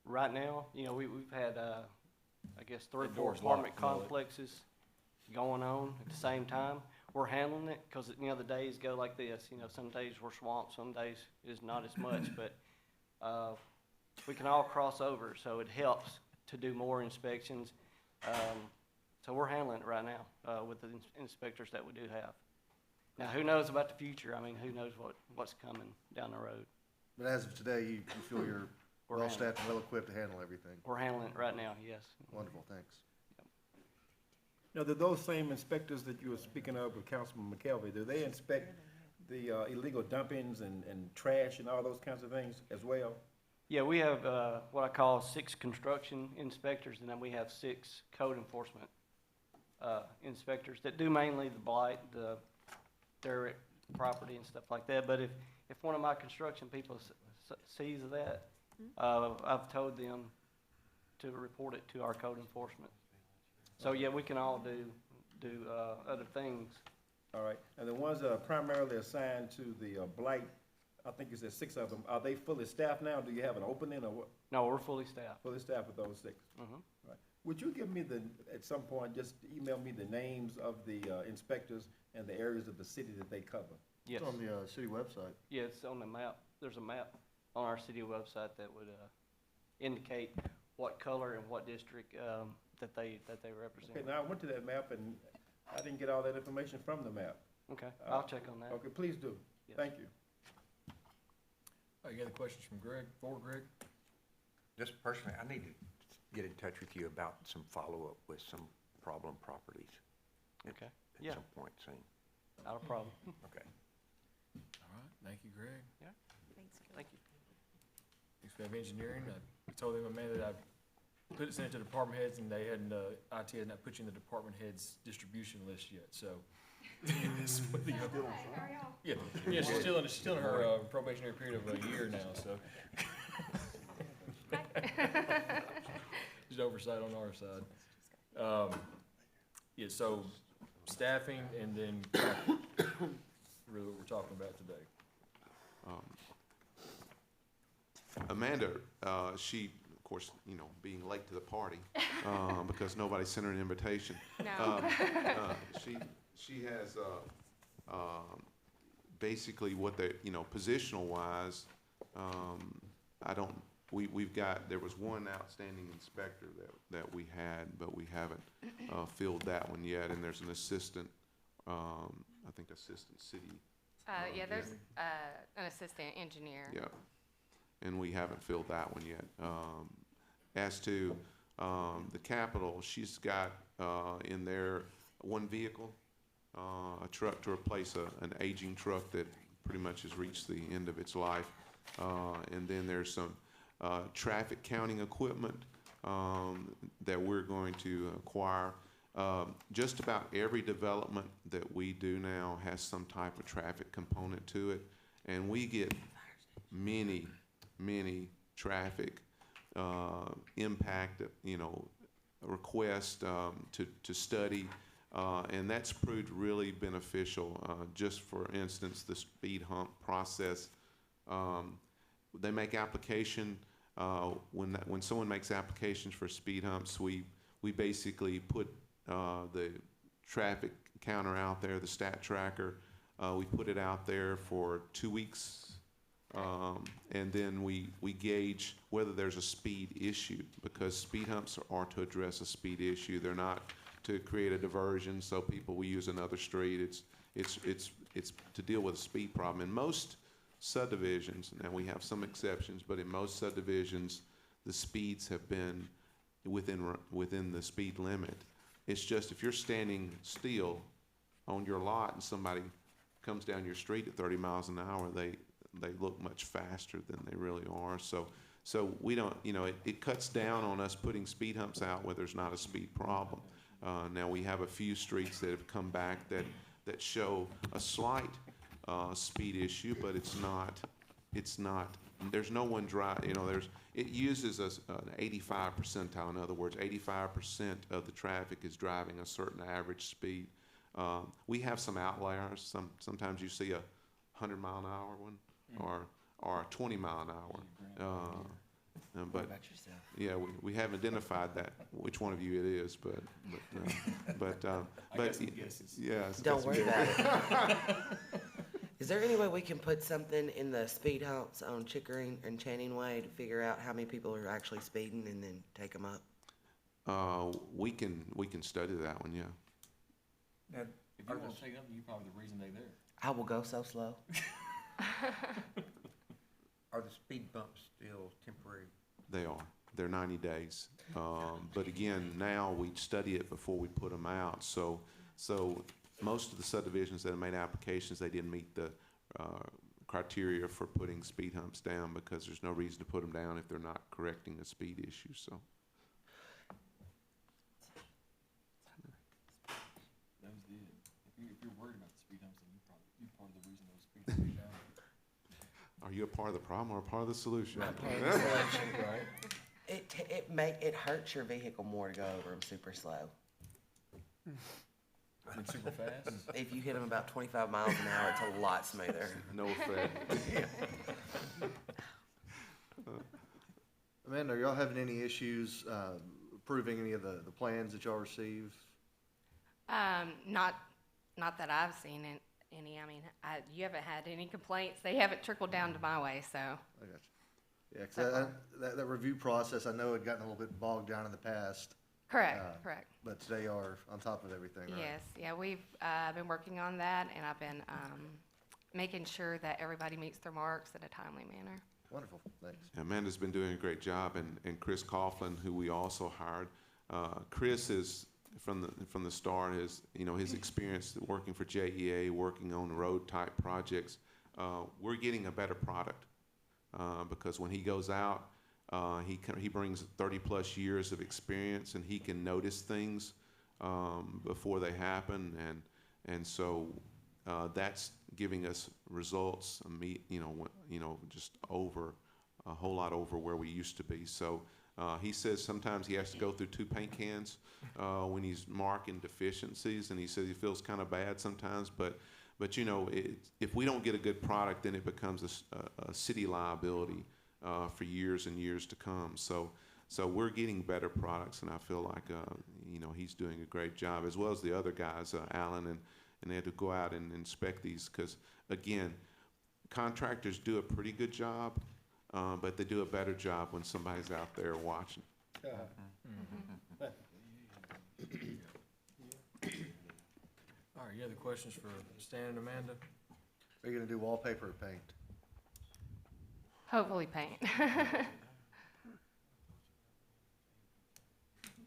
Right now, you know, we've had, I guess, 3 or The 4 door's apartment locked, no, complexes going on at the same time. We're handling it, cause you know, the days go like this, you know, some days we're swamped, some days is not as much, but, we can all cross over, so it helps to do more inspections. So we're handling it right now, with the inspectors that we do have. Now, who knows about the future? I mean, who knows what's coming down the road? But as of today, you feel you're We're well-staffed and well-equipped to handle everything. We're handling it right now, yes. Wonderful, thanks. Now, do those same inspectors that you were speaking of with Councilman McKelvey, do they inspect the illegal dumpings and trash and all those kinds of things as well? Yeah, we have, what I call 6 construction inspectors, and then we have 6 code enforcement, inspectors that do mainly the blight, the derelict property and stuff like that. But if one of my construction people sees that, I've told them to report it to our code enforcement. So, yeah, we can all do other things. All right, and the ones that are primarily assigned to the blight, I think you said 6 of them, are they fully staffed now? Do you have an opening or what? No, we're fully staffed. Fully staffed with those 6? Mhm. Right. Would you give me at some point, just email me the names of the inspectors and the areas of the city that they cover? Yes. It's on the city website. Yeah, it's on the map. There's a map on our city website that would indicate what color and what district that they represent. Okay, now I went to that map and I didn't get all that information from the map. Okay, I'll check on that. Okay, please do. Yes. Thank you. All right, you got any questions from Greg, for Greg? Just personally, I need to get in touch with you about some follow-up with some problem properties. Okay. At Yeah. some point soon. Not a problem. Okay. All right, thank you, Greg. Yeah. Thank you. Next we have engineering. I told them, Amanda, that I sent it to department heads, and they hadn't, IT had not put you in the department heads distribution list yet, so. It's with the- Yeah, she's still in her probationary period of a year now, so. Just oversight on our side. Yeah, so staffing and then capital, really what we're talking about today. Amanda, she, of course, you know, being late to the party, because nobody sent her an invitation. No. She has, basically what they, you know, positional wise, there was one outstanding inspector that we had, but we haven't, filled that one yet, and there's an assistant, I think assistant city. Yeah, there's an assistant engineer. Yeah, and we haven't filled that one yet. As to the capital, she's got in there one vehicle, a truck to replace an aging truck that pretty much has reached the end of its life. And then there's some traffic counting equipment that we're going to acquire. Just about every development that we do now has some type of traffic component to it, and we get many traffic impact, you know, requests to study And that's proved really beneficial. Just for instance, the speed hump process, they make application, when someone makes applications for speed humps, we basically put the traffic counter out there, the stat tracker. We put it out there for 2 weeks, and then we gauge whether there's a speed issue, because speed humps are to address a speed issue. They're not to create a diversion so people will use another street. It's to deal with a speed problem. In most subdivisions, now we have some exceptions, but in most subdivisions, the speeds have been within the speed limit. It's just if you're standing still on your lot and somebody comes down your street at 30 miles an hour, they look much faster than they really are. So we don't, it cuts down on us putting speed humps out where there's not a speed problem. Now we have a few streets that have come back that show a slight speed issue, but it's not, there's no one it uses an 85 percentile. In other words, 85% of the traffic is driving a certain average speed. We have some outliers. Sometimes you see a 100-mile-an-hour one or a 20-mile-an-hour. But yeah, we haven't identified which one of you it is, but yeah. Don't worry about it. Is there any way we can put something in the speed humps on Chickering and Channing Way to figure out how many people are actually speeding and then take them up? We can study that one, yeah. Now, if you want to take them, you're probably the reason they're there. I will go so slow. Are the speed bumps still temporary? They are. They're 90 days. But again, now we study it before we put them out. So most of the subdivisions that have made applications, they didn't meet the criteria for putting speed humps down, because there's no reason to put them down if they're not correcting a speed issue. So. That was it. If you're worried about the speed humps, then you're part of the reason those speed humps are down. Are you a part of the problem or a part of the solution? I'm part of the solution, right? It hurts your vehicle more to go over them super slow. And super fast? If you hit them about 25 miles an hour, it's a lot smoother. No effect. Amanda, are y'all having any issues approving any of the plans that y'all received? Not that I've seen any. I mean, you haven't had any complaints. They haven't trickled down to my way, so. I got you. Yeah, because that review process, I know had gotten a little bit bogged down in the past. Correct. But they are on top of everything, right? Yes, yeah, we've been working on that, and I've been making sure that everybody meets their marks in a timely manner. Wonderful, thanks. Amanda's been doing a great job, and Chris Coughlin, who we also hired. Chris is from the start, his experience working for JEA, working on road type projects. We're getting a better product because when he goes out, he brings 30+ years of experience, and he can notice things before they happen, and so that's giving us results. Just over a whole lot over where we used to be. So he says sometimes he has to go through 2 paint cans when he's marking deficiencies, and he says he feels kind of bad sometimes, but if we don't get a good product, then it becomes a city liability for years and years to come. So we're getting better products, and I feel like he's doing a great job, as well as the other guys, Alan, and they had to go out and inspect these, because again, contractors do a pretty good job, but they do a better job when somebody's out there watching. All right, you have the questions for Stan and Amanda? Are you gonna do wallpaper or paint? Hopefully paint.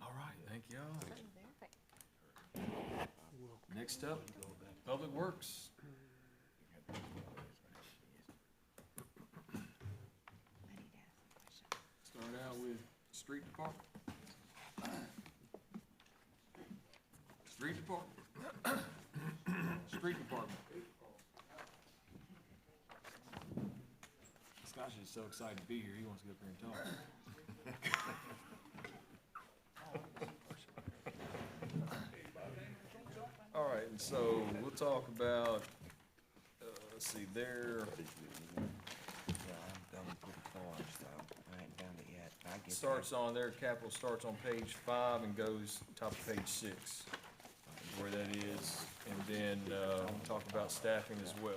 All right, thank y'all. Next up, Public Works. Start out with Street Department. Street Department. Street Department. Scott is so excited to be here, he wants to get up here and talk. and so we'll talk about, let's see, there, Yeah, I'm going with the cars, so I ain't done it yet. I get starts on there, capital starts on page 5 and goes top of page 6, where that is. And then, we'll talk about staffing as well.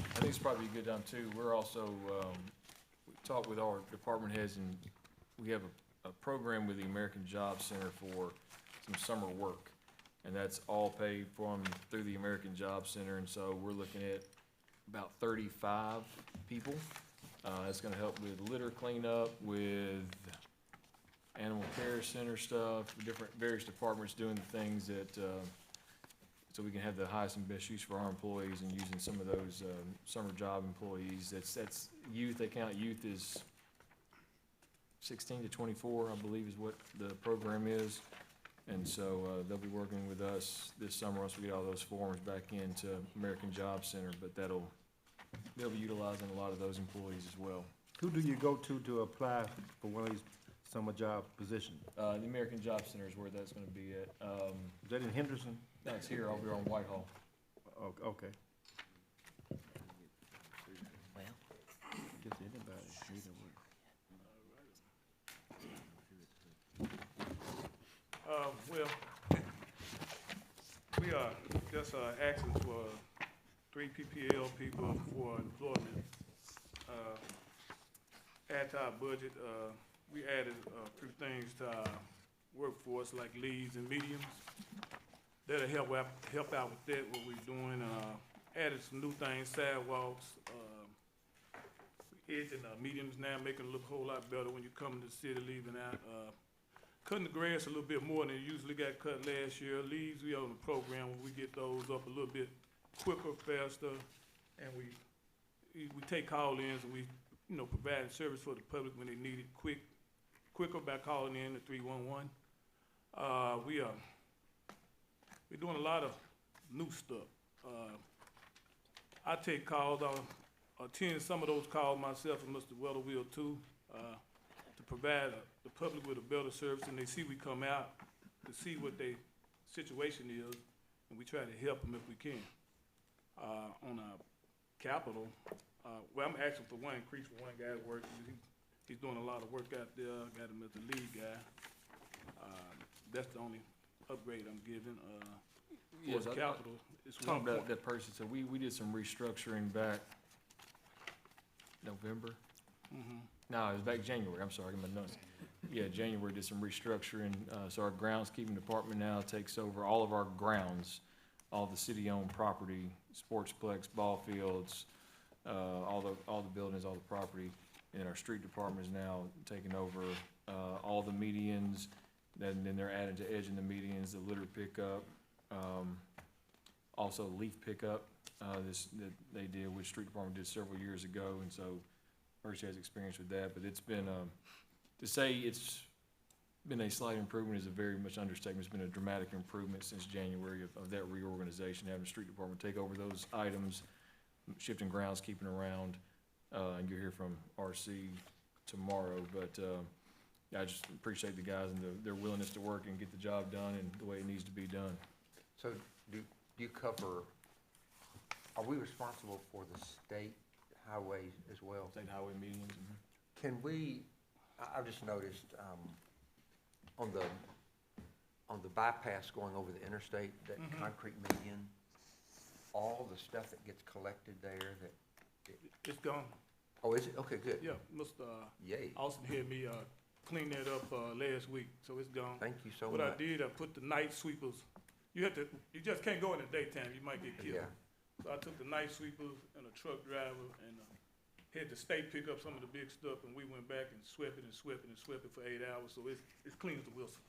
I think it's probably a good time too. We're also, we talked with our department heads, and we have a program with the American Job Center for some summer work. And that's all paid for them through the American Job Center, and so we're looking at about 35 people. That's gonna help with litter cleanup, with animal care center stuff, different, various departments doing the things that, so we can have the highest and best use for our employees, and using some of those, summer job employees. That's youth, they count youth as 16 to 24, I believe is what the program is. And so, they'll be working with us this summer once we get all those forms back into American Job Center, but they'll be utilizing a lot of those employees as well. Who do you go to apply for one of these summer job positions? The American Job Center is where that's gonna be at. Is that in Henderson? No, it's here, over here on Whitehall. Okay. Well, Guess anybody, either way. Well, we are just asking for 3 PPL people for employment. Add to our budget, we added a few things to our workforce, like leads and mediums. That'll help out with that, what we're doing. Added some new things, sidewalks, edging mediums now, making it look a whole lot better when you come to the city, leaving out. Cutting the grass a little bit more than it usually got cut last year. Leaves, we on the program where we get those up a little bit quicker, faster, and we take call-ins, and we, provide service for the public when they need it quicker by calling in to 311. We're doing a lot of new stuff. I take calls, I attend some of those calls myself and Mr. Weatherwill too, to provide the public with a better service, and they see we come out to see what their situation is, and we try to help them if we can. On our capital, well, I'm asking for one increase for one guy at work. He's doing a lot of work out there. Got him as the lead guy. That's the only upgrade I'm giving. Yes, For capital, it's Talking 1 about that person, so we did some restructuring back November. No, it was back January, I'm sorry, I got my notes. Yeah, January did some restructuring, so our groundskeeping department now takes over all of our grounds, all the city-owned property, sportsplex, ball fields, all the buildings, all the property. And our street department is now taking over, all the medians, then they're adding to edging the medians, the litter pickup, also leaf pickup, that they did, which street department did several years ago, and so Percy has experience with that, but it's been, to say it's been a slight improvement is a very much understatement. It's been a dramatic improvement since January of that reorganization, having the street department take over those items, shifting groundskeeping around, and you'll hear from RC tomorrow, but, I just appreciate the guys and their willingness to work and get the job done and the way it needs to be done. So do you cover, are we responsible for the state highways as well? State highway medians. Can we, I've just noticed, on the bypass going over the interstate, that concrete median, all the stuff that gets collected there, It's gone. oh, is it? Okay, good. Yeah, Mr. Yay. Austin had me clean that up last week, so it's gone. Thank you so What much. I did, I put the night sweepers. You just can't go in the daytime. You might get killed. Yeah. So I took the night sweepers and a truck driver and had the state pick up some of the big stuff, and we went back and swept it and swept it and swept it for 8 hours. So it's clean as a whistle.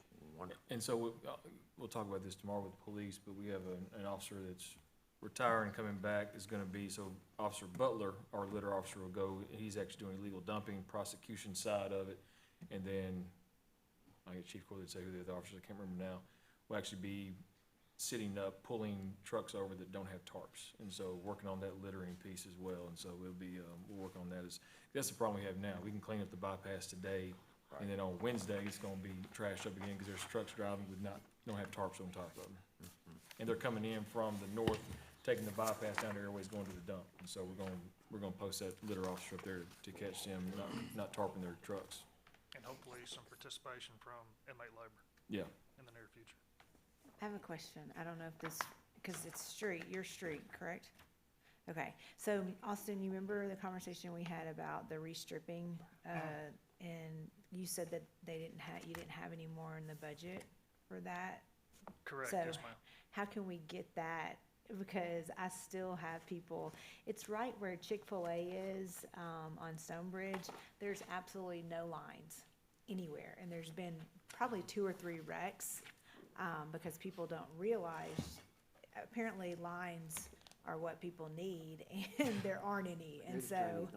And so we'll talk about this tomorrow with the police, but we have an officer that's retiring, coming back, is gonna be, so Officer Butler, our litter officer, will go, he's actually doing illegal dumping, prosecution side of it, and then, I get Chief Corley to say who the other officers, I can't remember now, will actually be sitting up, pulling trucks over that don't have tarps. And so working on that littering piece as well, and so we'll be, we'll work on that. That's the problem we have now. We can clean up the bypass today, and then on Wednesday, it's gonna be trashed up again, because there's trucks driving with don't have tarps on top of them. And they're coming in from the north, taking the bypass down to Airways, going to the dump. And so we're gonna post that litter officer up there to catch them not tarping their trucks. And hopefully some participation from inmate labor Yeah. in the near future. I have a question. I don't know if this, because it's your street, correct? Okay, so Austin, you remember the conversation we had about the restripping? And you said that you didn't have any more in the budget for that? Correct, So yes, ma'am. how can we get that? Because I still have people, it's right where Chick-fil-A is, on Stonebridge. There's absolutely no lines anywhere, and there's been probably 2 or 3 wrecks, because people don't realize, apparently lines are what people need, and there aren't any, and so,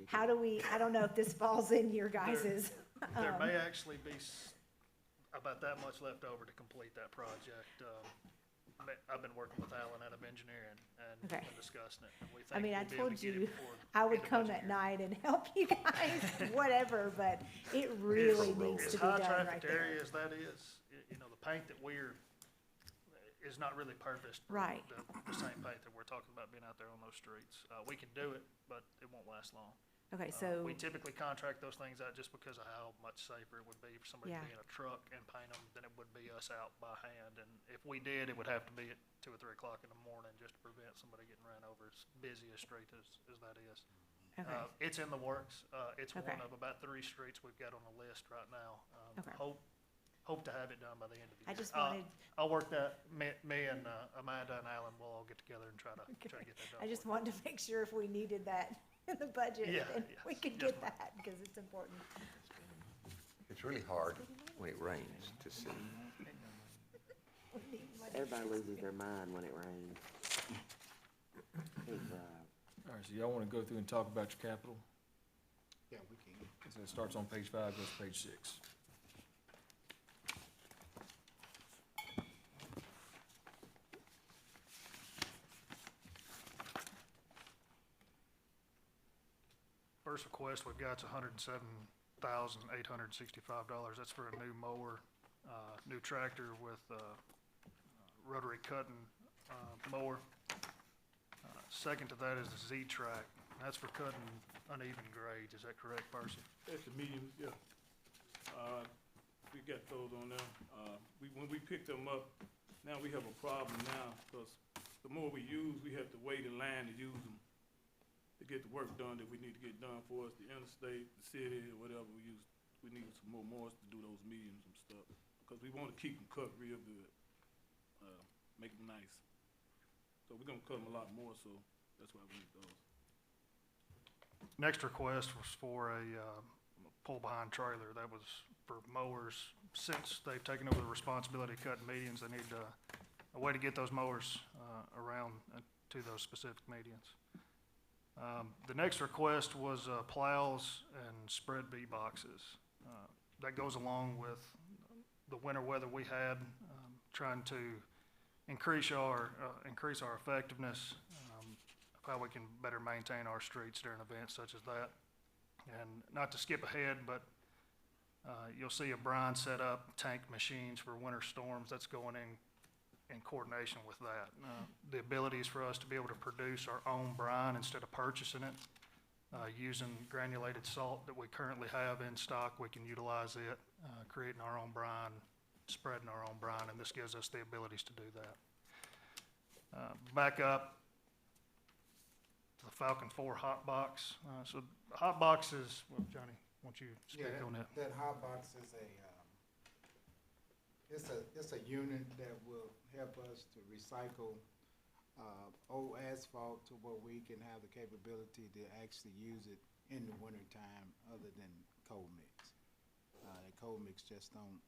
how do we, I don't know if this falls in your guys's. There may actually be about that much left over to complete that project. I've been working with Alan out of engineering and Okay. been discussing it, and we I think mean, I we'll be able to told get it you before I would end of come budget at year. night and help you guys, whatever, but it really needs to be done right As high-traffic there. area as that is, you know, the paint that is not really purposed for Right. the same paint that we're talking about being out there on those streets. We can do it, but it won't last long. Okay, so, We typically contract those things out just because of how much safer it would be for somebody to Yeah. be in a truck and paint them than it would be us out by hand. And if we did, it would have to be at 2 or 3 o'clock in the morning just to prevent somebody getting ran over, as busy a street as that is. okay, It's in the works. It's Okay. one of about 3 streets we've got on the list right now. Okay. Hope to have it done by the end of the year. I just wanted, I'll work that, me and Amanda and Alan will all get together and try to get that done. I just for you. wanted to make sure if we needed that in the budget, Yeah, and we yes, could yes, get ma'am. that, because it's important. It's really hard when it rains to see. We need money. Everybody loses their mind when it rains. All right, so y'all wanna go through and talk about your capital? Yeah, we can. So it starts on page 5, goes to page 6. First request we've got is $107,865. That's for a new mower, new tractor with rotary cutting mower. Second to that is the Z-Track. That's for cutting uneven grades. Is that correct, Percy? That's the mediums, yeah. We got those on there. When we picked them up, now we have a problem now, because the more we use, we have to wait in line to use them to get the work done that we need to get done for us, the interstate, the city, or whatever we need some more mowers to do those mediums and stuff, because we want to keep them cut real good, make them nice. So we're gonna cut them a lot more, so that's why we need those. Next request was for a pull-behind trailer. That was for mowers. Since they've taken over the responsibility of cutting medians, they need a way to get those mowers around to those specific medians. The next request was plows and spread bee boxes. That goes along with the winter weather we had, trying to increase our effectiveness, of how we can better maintain our streets during events such as that. And not to skip ahead, but you'll see a brine set up, tank machines for winter storms. That's going in coordination with that. The abilities for us to be able to produce our own brine instead of purchasing it, using granulated salt that we currently have in stock, we can utilize it, creating our own brine, spreading our own brine, and this gives us the abilities to do that. Back up to the Falcon 4 hot box. So the hot box is, well, Johnny, why don't you speak on that? That hot box is it's a unit that will help us to recycle old asphalt to where we can have the capability to actually use it in the wintertime other than cold mix. The cold mix just don't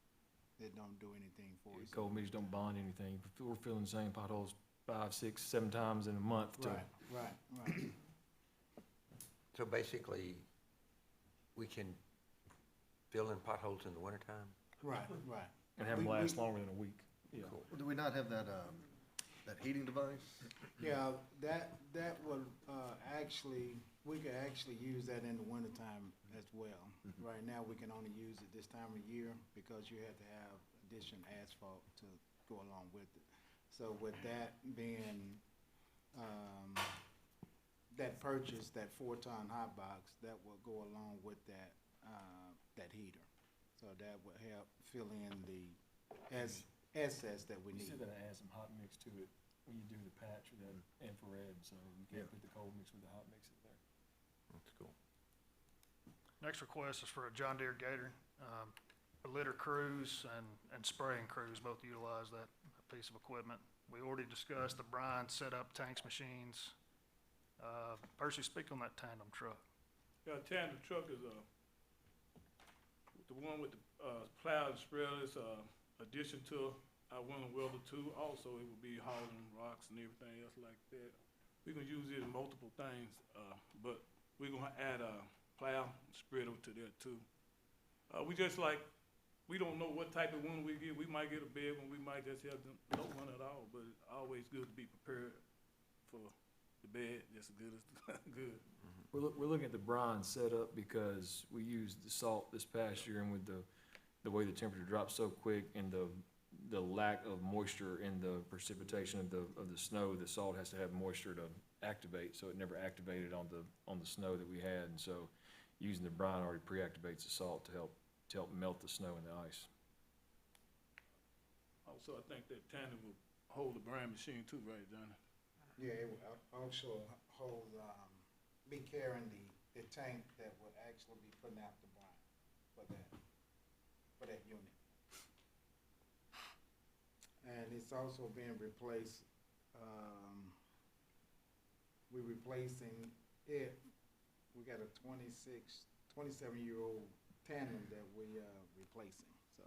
do anything for us. Cold meters don't bond anything. We're filling the same potholes 5, 6, 7 times in a month. Right. So basically, we can fill in potholes in the wintertime? Right. And have them last longer than a week. Yeah. Do we not have that, that heating device? Yeah, that would, actually, we could actually use that in the wintertime as well. Right now, we can only use it this time of year because you have to have additional asphalt to go along with it. So with that being, that purchase, that 4-ton hot box, that will go along with that, that heater. So that will help fill in the excess that we You need. still gotta add some hot mix to it when you do the patch or that infrared, so you can't put the cold mix with the hot mix in there. That's cool. Next request is for a John Deere Gator. The litter crews and spraying crews both utilize that piece of equipment. We already discussed the brine setup tanks, machines. Percy, speak on that tandem truck. Yeah, tandem truck is, the one with the, plow and spreader is, addition to our winter welder too. Also, it will be hauling rocks and everything else like that. We can use it in multiple things, but we're gonna add a plow and spreader to that too. We just like, we don't know what type of one we get. We might get a big one, we might just have no one at all, but it's always good to be prepared for the bad, just as good as the good. We're looking at the brine setup because we used the salt this past year, and with the way the temperature dropped so quick and the lack of moisture in the precipitation of the snow, the salt has to have moisture to activate, so it never activated on the snow that we had. And so using the brine already pre-activates the salt to help melt the snow and the ice. Also, I think that tandem will hold the brine machine too, right, Johnny? Yeah, it will also hold, be carrying the tank that would actually be putting out the brine for that unit. And it's also being replaced, we're replacing it, we got a 27-year-old tandem that we, replacing, so.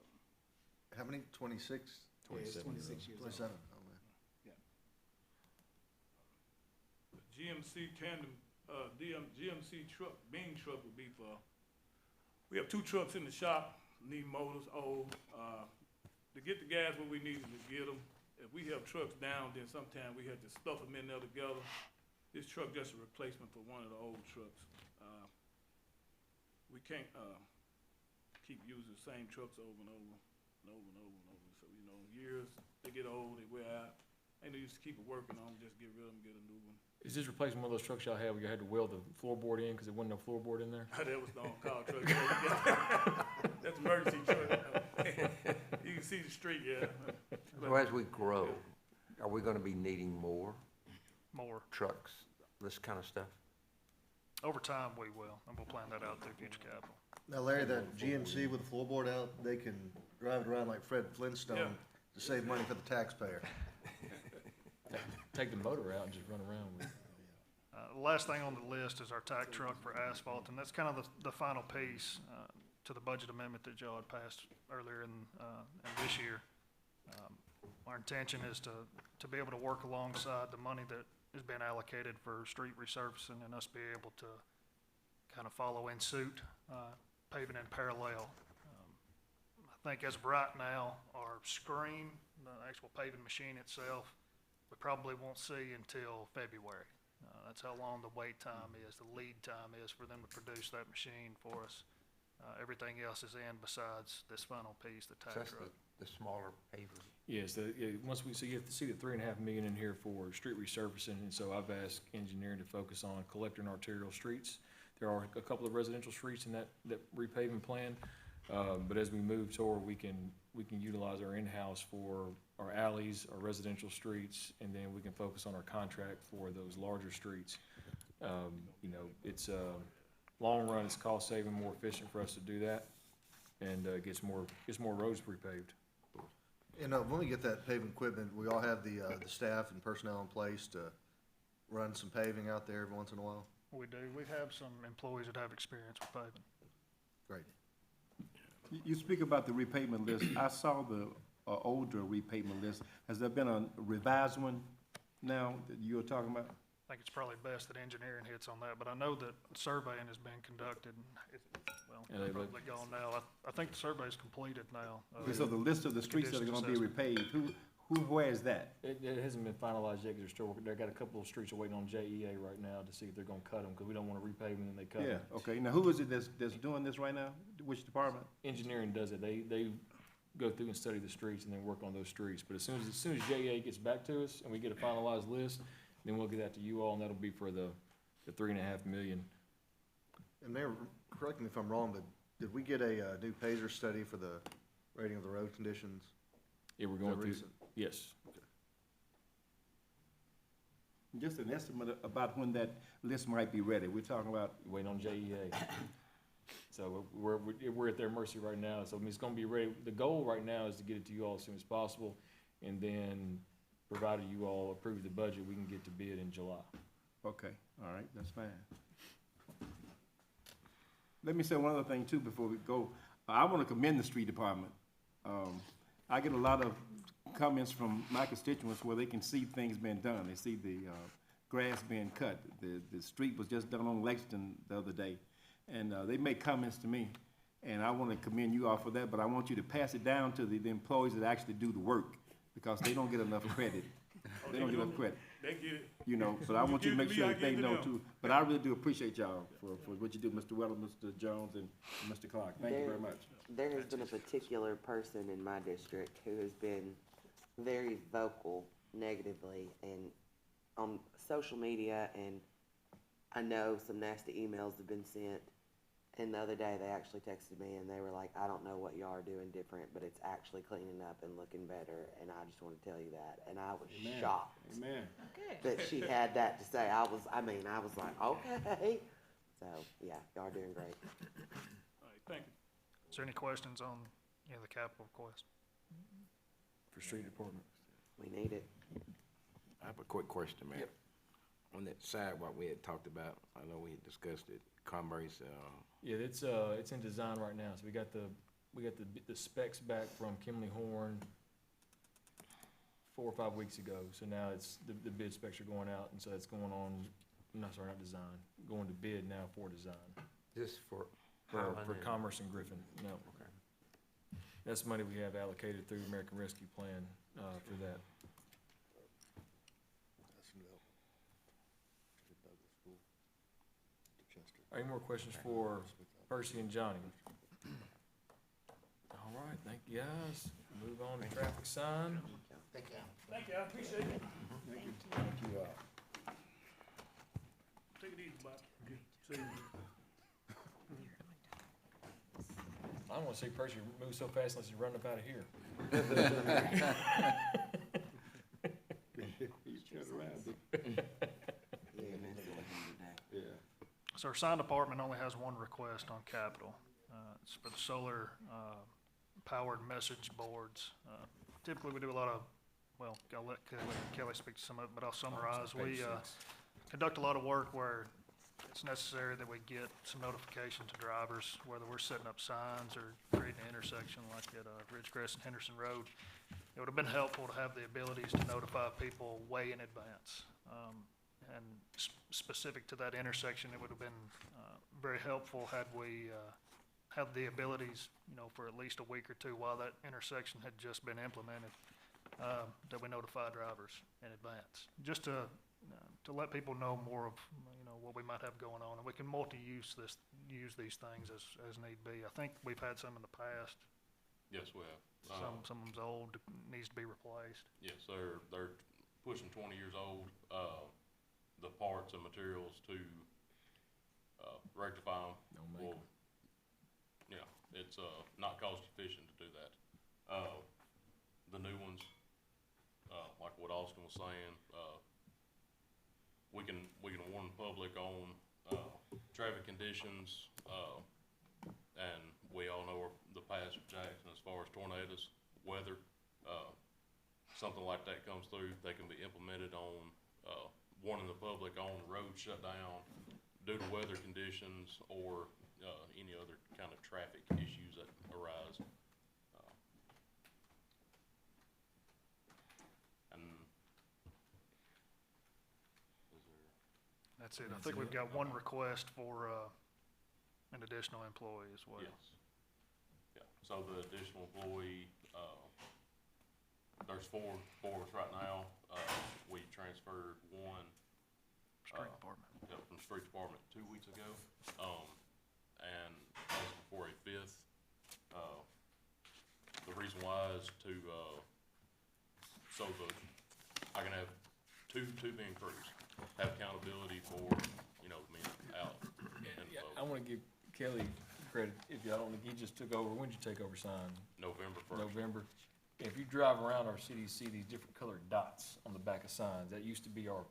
How many? 26? Yeah, it's 26 years old. 27, oh man. The GMC tandem, GMC truck, bean truck would be for, we have 2 trucks in the shop, need motors, old, to get the gas where we needed to get them. If we have trucks down, then sometime we have to stuff them in there together. This truck just a replacement for one of the old trucks. We can't, keep using the same trucks over and over and over and over and over. So, you know, years, they get old, they wear out. Ain't no use to keep it working on them, just get rid of them, get a new one. Is this replacing one of those trucks y'all had where you had to weld the floorboard in because there wasn't no floorboard in there? That was the on-call truck. That's emergency truck. You can see the street, yeah. So as we grow, are we gonna be needing more trucks, this kind of stuff? Over time, we will, and we'll plan that out through future capital. Now Larry, that GMC with the floorboard out, they can drive it around like Fred Flintstone to save money for the taxpayer. Take the motor out and just run around with it. The last thing on the list is our tack truck for asphalt, and that's kind of the final piece to the budget amendment that y'all had passed earlier in this year. Our intention is to be able to work alongside the money that has been allocated for street resurfacing and us be able to kind of follow in suit, paving in parallel. I think as of right now, our screen, the actual paving machine itself, we probably won't see until February. That's how long the wait time is, the lead time is for them to produce that machine for us. Everything else is in besides this final piece, the tack That's truck. the smaller paver. Yes, once we see, you have to see the $3.5 million in here for street resurfacing, and so I've asked engineering to focus on collector and arterial streets. There are a couple of residential streets in that repaving plan, but as we move toward, we can utilize our in-house for our alleys, our residential streets, and then we can focus on our contract for those larger streets. You know, it's long run, it's cost saving, more efficient for us to do that, and gets more roads repaved. And when we get that paving equipment, we all have the staff and personnel in place to run some paving out there every once in a while? We do. We have some employees that have experience with paving. Great. You speak about the repavement list. I saw the older repavement list. Has there been a revised one now that you're talking about? I think it's probably best that engineering hits on that, but I know that surveying has been conducted. Well, Well, Yeah, they're they look- probably gone now. I think the survey's completed now. Okay, so the list of the streets that are gonna be repaved, where is that? It hasn't been finalized yet, because they're still working, they got a couple of streets are waiting on JEA right now to see if they're gonna cut them, because we don't wanna repave them and they cut Yeah, them. okay, now who is it that's doing this right now? Which department? Engineering does it, they go through and study the streets and then work on those streets, but as soon as JEA gets back to us and we get a finalized list, then we'll get that to you all, and that'll be for the 3.5 million. And Mayor, correct me if I'm wrong, but did we get a new Pazer study for the rating of the road conditions? Yeah, we're Is going that through, recent? yes. Just an estimate about when that list might be ready. We're talking about, Waiting on JEA. So we're at their mercy right now, so I mean, it's gonna be ready. The goal right now is to get it to you all as soon as possible, and then, provided you all approve the budget, we can get to bid in July. okay, all right, that's fine. Let me say one other thing too before we go. I wanna commend the street department. I get a lot of comments from my constituents where they can see things being done. They see the, grass being cut. The street was just done on Lexington the other day. And, they make comments to me, and I wanna commend you all for that, but I want you to pass it down to the employees that actually do the work, because they don't get enough credit. They don't get enough credit. They get it. You know, but I want you to make sure that they give it to know them. too. But I really do appreciate y'all for what you do, Mr. Weller, Mr. Jones, and Mr. Clark. Thank you very much. There has been a particular person in my district who has been very vocal negatively and on social media, and I know some nasty emails have been sent. And the other day, they actually texted me and they were like, I don't know what y'all are doing different, but it's actually cleaning up and looking better, and I just wanna tell you that. And I was Amen. shocked Amen. that she had that to say. I was like, okay. So, yeah, y'all are doing great. All right, thank you. Is there any questions on any of the capital requests? For street department. We need it. I have a quick question, Mayor. On that sidewalk we had talked about, I know we had discussed it, Commerce, Yeah, it's in design right now, so we got the specs back from Kimley Horn 4 or 5 weeks ago, so now it's, the bid specs are going out, and so it's going on, not design, going to bid now for design. This for For Highland and- Commerce and Griffin, no. Okay. That's money we have allocated through American Rescue Plan, for that. Any more questions for Percy and Johnny? All right, thank you, guys. Move on to traffic sign. Thank you, I appreciate it. Thank you. Take it easy, Bob. See you. I don't wanna see Percy move so fast unless he's running up out of here. He's turned around. Yeah. So our sign department only has one request on capital. It's for the solar, powered message boards. Typically, we do a lot of, well, I'll let Kelly speak to some of it, but I'll summarize. We, conduct a lot of work where it's necessary that we get some notification to drivers, whether we're setting up signs or creating an intersection like at, Ridgecrest and Henderson Road. It would have been helpful to have the abilities to notify people way in advance. And specific to that intersection, it would have been very helpful had we had the abilities, for at least a week or two while that intersection had just been implemented, that we notify drivers in advance, just to let people know more of, what we might have going on, and we can use these things as need be. I think we've had some in the past. Yes, we have. Some of them's old, needs to be replaced. Yes, they're pushing 20 years old. The parts and materials to rectify them will, it's not cost efficient to do that. The new ones, like what Austin was saying, we can warn the public on traffic conditions, and we all know the past of Jackson as far as tornadoes, weather. Something like that comes through, they can be implemented on warning the public on road shutdown due to weather conditions or any other kind of traffic issues that arise. And That's it. I think we've got one request for, An additional employee as well? Yes. Yeah, so the additional employee, there's four of us right now. We transferred one. Street department. Yeah, from the street department 2 weeks ago. And asking for a fifth. The reason why is to, I can have two being crews, have accountability for, men out. Yeah, I wanna give Kelly credit, if y'all don't, he just took over, when'd you take over sign? November 1st. November. If you drive around our city, you see these different colored dots on the back of signs. That used to be our,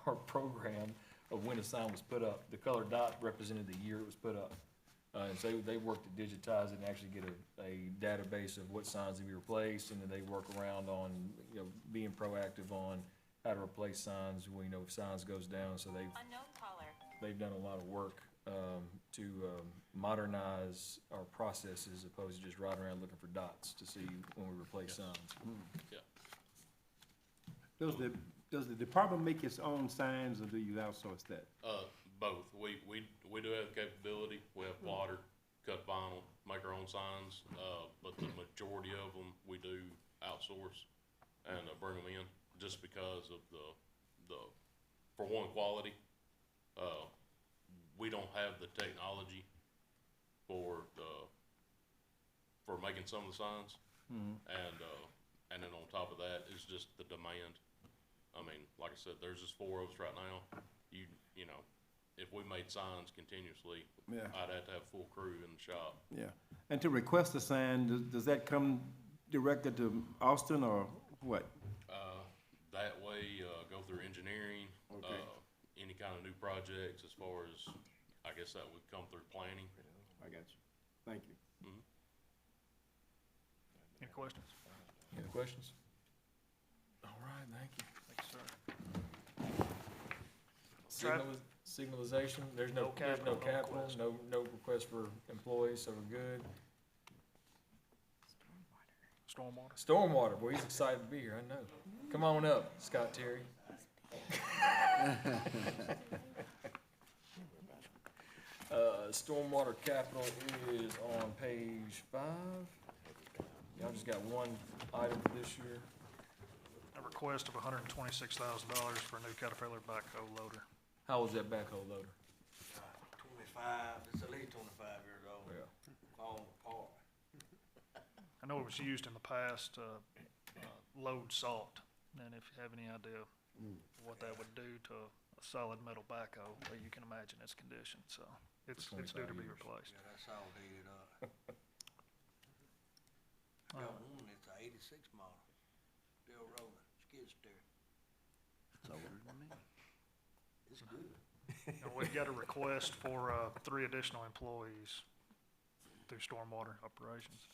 our program of when a sign was put up. The colored dot represented the year it was put up. And so they work to digitize it and actually get a database of what signs to be replaced, and then they work around on, being proactive on how to replace signs when, if signs goes down. So they've done a lot of work, to modernize our processes, opposed to just riding around looking for dots to see when we replace signs. Yeah. Does the department make its own signs, or do you outsource that? Both. We do have the capability. We have plotter, cut vinyl, make our own signs, but the majority of them we do outsource and bring them in just because of the for one, quality. We don't have the technology for making some of the signs, and then on top of that is just the demand. I mean, like I said, there's just four of us right now. You know, if we made signs continuously, Yeah. I'd have to have a full crew in the shop. Yeah. And to request a sign, does that come directed to Austin or what? That way, go through engineering, Okay. any kind of new projects as far as, I guess that would come through planning. I got you. Thank you. Any questions? Any questions? All right, thank you. Thank you, sir. Signalization, there's no capital, no capital, request. no request for employees, so we're good. Stormwater. Stormwater, boy, he's excited to be here, I know. Come on up, Scott Terry. Stormwater capital is on page 5. Y'all just got one item for this year. A request of $126,000 for a new Caterpillar backhoe loader. How old's that backhoe loader? 25, it's at least 25 years old. Yeah. Falling apart. I know it was used in the past to load salt, and if you have any idea what that would do to a solid metal backhoe, well, you can imagine its condition, so it's due to be replaced. Yeah, that's all heated up. I got one, it's a 86 model, still rolling, skid steer. It's older than me. It's good. And we've got a request for 3 additional employees through stormwater operations.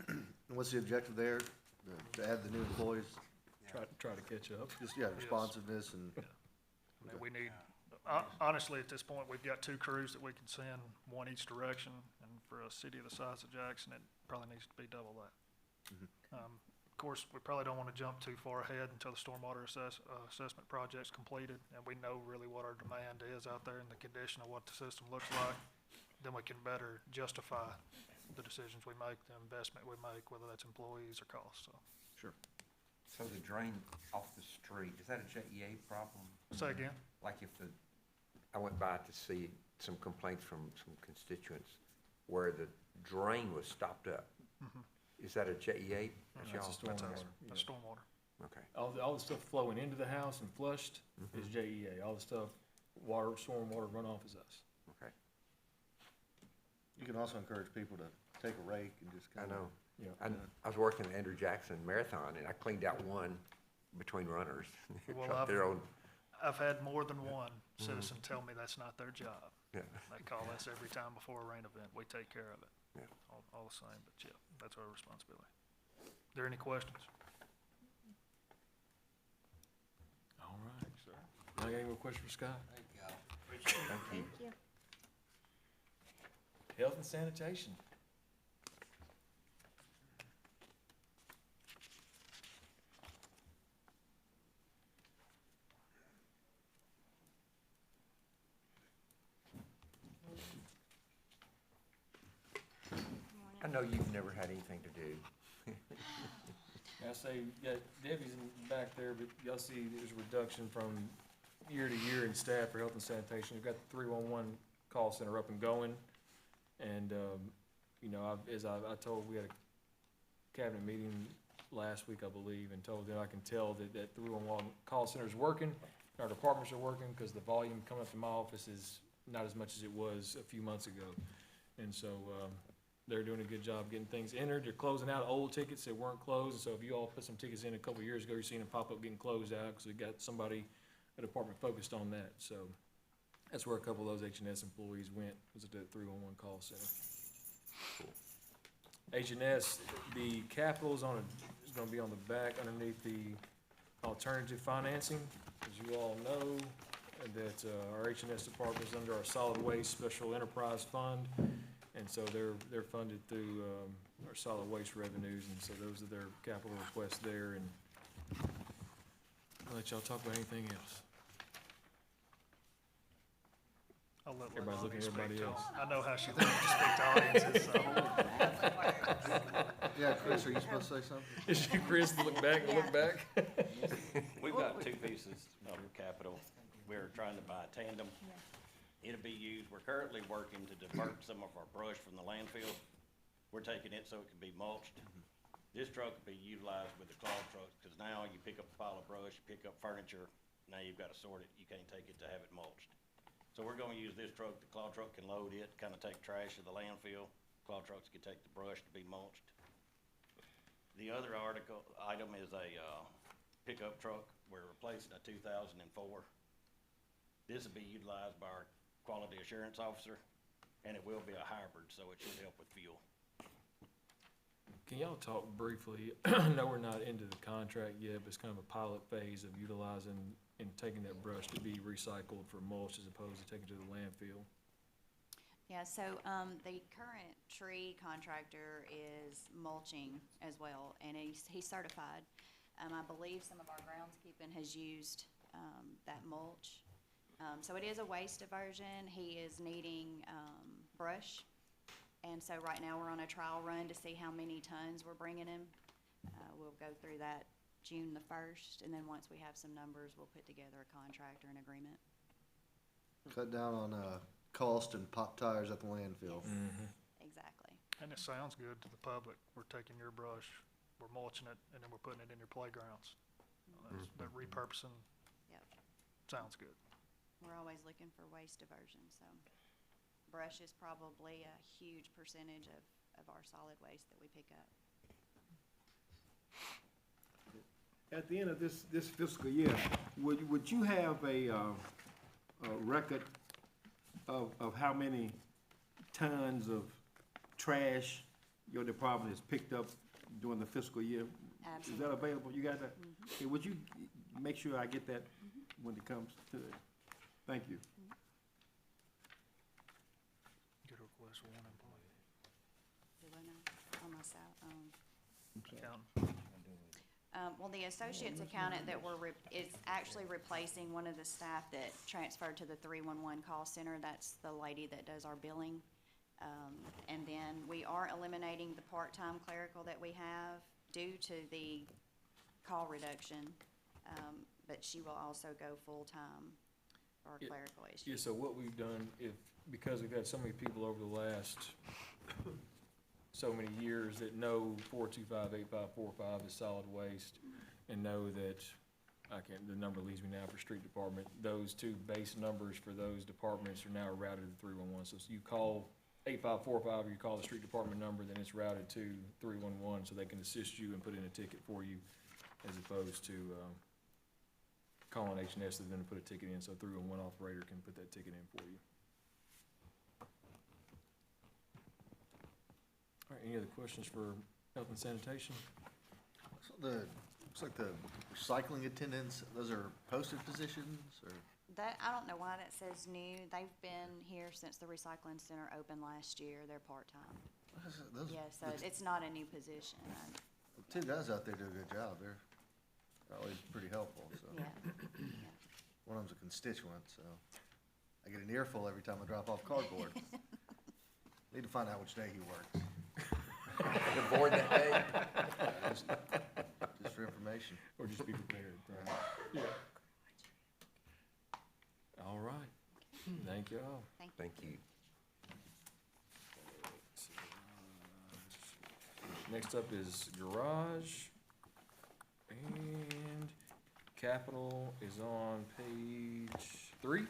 And what's the objective there? To add the new employees? Try to catch up. Just, responsiveness and. I mean, we need, honestly, at this point, we've got 2 crews that we can send, one each direction, and for a city of the size of Jackson, it probably needs to be double that. Of course, we probably don't want to jump too far ahead until the stormwater assessment project's completed, and we know really what our demand is out there and the condition of what the system looks like. Then we can better justify the decisions we make, the investment we make, whether that's employees or costs, so. Sure. So the drain off the street, is that a JEA problem? Say again? Like if I went by to see some complaints from some constituents where the drain was stopped up. Is that a JEA? That's a stormwater. That's stormwater. Okay. All the stuff flowing into the house and flushed is JEA. All the stuff, stormwater runoff is us. Okay. You can also encourage people to take a rake and just I kind of. know. Yeah. I was working at Andrew Jackson Marathon, and I cleaned out one between runners. Well, Their own, I've had more than one citizen tell me that's not their job. yeah. They call us every time before a rain event. We take care of it. Yeah. All the same, but yeah, that's our responsibility. Are there any questions? All right, sir. I got any more questions for Scott? Thank y'all. Thank you. Health and sanitation. I know you've never had anything to do. I say, yeah, Debbie's in the back there, but y'all see there's a reduction from year to year in staff for health and sanitation. We've got the 311 call center up and going. And, you know, as I told, we had a cabinet meeting last week, I believe, and told them I can tell that 311 call center is working. Our departments are working because the volume coming up to my office is not as much as it was a few months ago. And so, they're doing a good job getting things entered. They're closing out old tickets that weren't closed. And so if you all put some tickets in a couple of years ago, you're seeing them pop up getting closed out because we got somebody, a department focused on that. So that's where a couple of those H&S employees went, was at that 311 call center. H&S, the capital is gonna be on the back underneath the alternative financing. As you all know, that our H&S department is under our solid waste special enterprise fund. And so they're funded through our solid waste revenues, and so those are their capital requests there, and I'll let y'all talk about anything else. I'll let Everybody's looking at Lonnie everybody speak to else. I know how she thinks to speak to audiences, so. Yeah, Chris, are you supposed to say something? Is you, Chris, look back, look back? We've got two pieces of capital. We're trying to buy a tandem. It'll be used, we're currently working to divert some of our brush from the landfill. We're taking it so it can be mulched. This truck will be utilized with the claw trucks, because now you pick up a pile of brush, you pick up furniture, now you've got to sort it, you can't take it to have it mulched. So we're gonna use this truck, the claw truck can load it, kinda take trash to the landfill, claw trucks can take the brush to be mulched. The other item is a, pickup truck, we're replacing a 2004. This will be utilized by our quality assurance officer, and it will be a hybrid, so it should help with fuel. Can y'all talk briefly, I know we're not into the contract yet, but it's kind of a pilot phase of utilizing and taking that brush to be recycled for mulch as opposed to taking it to the landfill. Yeah, so, the current tree contractor is mulching as well, and he's certified. I believe some of our groundskeeping has used, that mulch. So it is a waste diversion. He is needing, brush. And so right now we're on a trial run to see how many tons we're bringing him. We'll go through that June the 1st, and then once we have some numbers, we'll put together a contract or an agreement. Cut down on, cost and pop tires at the landfill. Exactly. And it sounds good to the public. We're taking your brush, we're mulching it, and then we're putting it in your playgrounds. That repurposing. Yep. Sounds good. We're always looking for waste diversion, so brush is probably a huge percentage of our solid waste that we pick up. At the end of this fiscal year, would you have a record of how many tons of trash your department has picked up during the fiscal year? Absolutely. Is that available? You got that? Okay, would you make sure I get that when it comes to it? Thank you. Get a request for one employee. Do I know? On my side, Accountant. well, the associate's accountant that is actually replacing one of the staff that transferred to the 311 call center. That's the lady that does our billing. And then we are eliminating the part-time clerical that we have due to the call reduction. But she will also go full-time for our clerical issues. Yeah, so what we've done, because we've had so many people over the last so many years that know 425-8545 is solid waste, and know that, the number leaves me now for street department, those two base numbers for those departments are now routed to 311. So you call 8545, or you call the street department number, then it's routed to 311, so they can assist you and put in a ticket for you, as opposed to, calling H&S and then put a ticket in, so 311 operator can put that ticket in for you. All right, any other questions for health and sanitation? So looks like the recycling attendants, those are posted positions, or? That, I don't know why that says new. They've been here since the recycling center opened last year. They're part-time. Yeah, so it's not a new position. The two guys out there do a good job. They're always pretty helpful, so. Yeah. One of them's a constituent, so I get an earful every time I drop off cardboard. Need to find out which day he works. Avoid that day. Just for information. Or just be prepared, right? Yeah. All right. Thank you all. Thank you. Next up is garage, and capital is on page 3.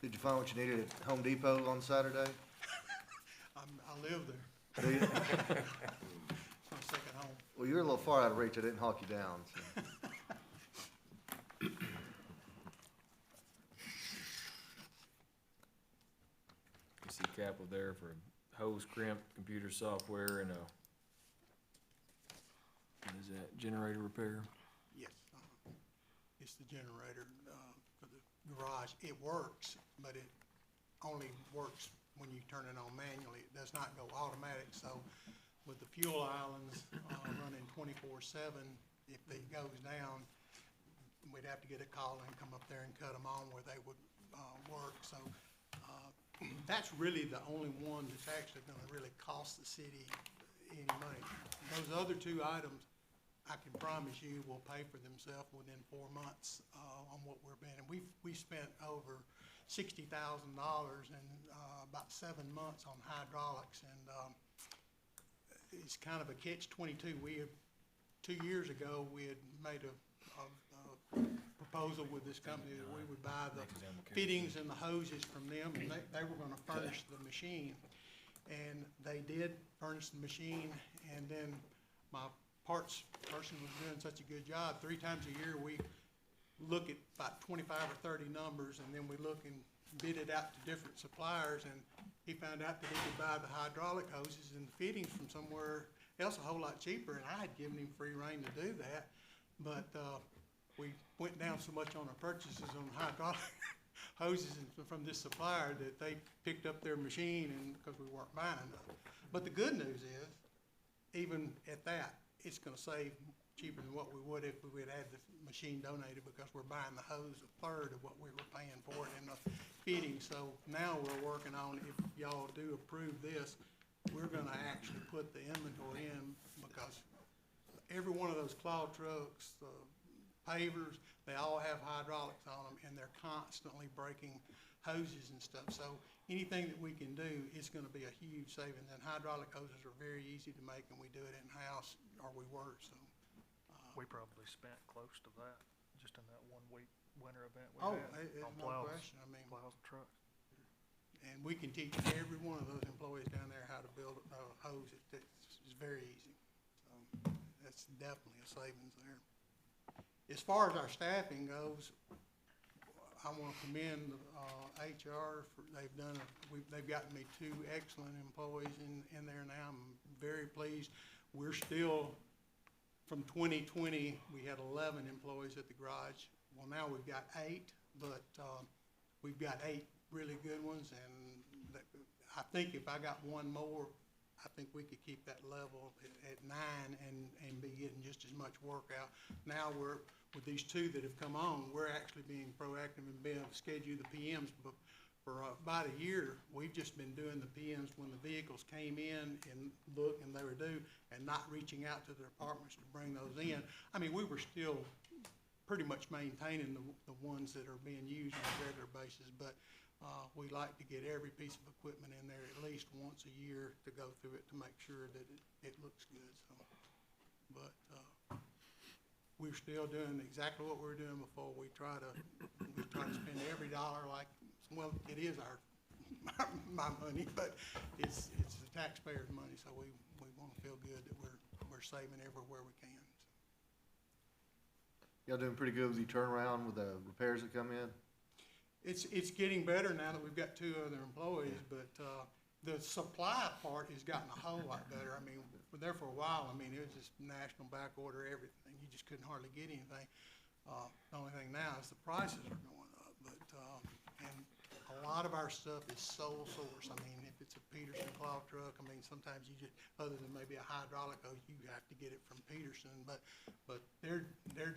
Did you find what you needed at Home Depot on Saturday? I live there. Do you? It's my second home. Well, you're a little far out of reach. I didn't hawk you down, so. You see capital there for hose crimp, computer software, and what is that, generator repair? Yes, it's the generator, for the garage. It works, but it only works when you turn it on manually. It does not go automatic, so with the fuel islands, running 24/7, if it goes down, we'd have to get a call and come up there and cut them on where they would, work, so, that's really the only one that's actually gonna really cost the city any money. Those other two items, I can promise you will pay for themselves within 4 months, on what we're spending. We spent over $60,000 in, about 7 months on hydraulics, and, it's kind of a catch-22. We had, 2 years ago, we had made a proposal with this company that we would buy the fittings and the hoses from them, and they were gonna furnish the machine. And they did furnish the machine, and then my parts person was doing such a good job. 3 times a year, we look at about 25 or 30 numbers, and then we look and bid it out to different suppliers, and he found out that he could buy the hydraulic hoses and the fittings from somewhere else a whole lot cheaper, and I had given him free rein to do that. But, we went down so much on our purchases on hydraulic hoses from this supplier that they picked up their machine, and, because we weren't buying enough. But the good news is, even at that, it's gonna save cheaper than what we would if we would had the machine donated, because we're buying the hose a third of what we were paying for it in the fitting. So now we're working on, if y'all do approve this, we're gonna actually put the inventory in, because every one of those claw trucks, pavers, they all have hydraulics on them, and they're constantly breaking hoses and stuff. So anything that we can do is gonna be a huge savings, and hydraulic hoses are very easy to make, and we do it in-house, or we were, so. We probably spent close to that, just in that 1 week winter event we Oh, had. it's on no plows, question, I mean. Plows and trucks. And we can teach every one of those employees down there how to build a hose. It's very easy. So that's definitely a savings there. As far as our staffing goes, I want to commend HR for, they've gotten me 2 excellent employees in there now. I'm very pleased. We're still, from 2020, we had 11 employees at the garage. Well, now we've got 8, but we've got 8 really good ones, and I think if I got 1 more, I think we could keep that level at 9 and be getting just as much work out. Now with these 2 that have come on, we're actually being proactive and being able to schedule the PMs. But for about a year, we've just been doing the PMs when the vehicles came in and look and they were due, and not reaching out to the departments to bring those in. I mean, we were still pretty much maintaining the ones that are being used on a regular basis, but we like to get every piece of equipment in there at least once a year to go through it to make sure that it looks good, so. But, we're still doing exactly what we were doing before. We try to spend every dollar like, well, it is my money, but it's the taxpayers' money, so we wanna feel good that we're saving everywhere we can. Y'all doing pretty good with your turnaround with the repairs that come in? It's getting better now that we've got 2 other employees, but, the supply part has gotten a whole lot better. I mean, we're there for a while. I mean, it was just national back order, everything. You just couldn't hardly get anything. The only thing now is the prices are going up, but, and a lot of our stuff is sole source. I mean, if it's a Peterson plow truck, I mean, sometimes you just, other than maybe a hydraulic hose, you have to get it from Peterson, but they're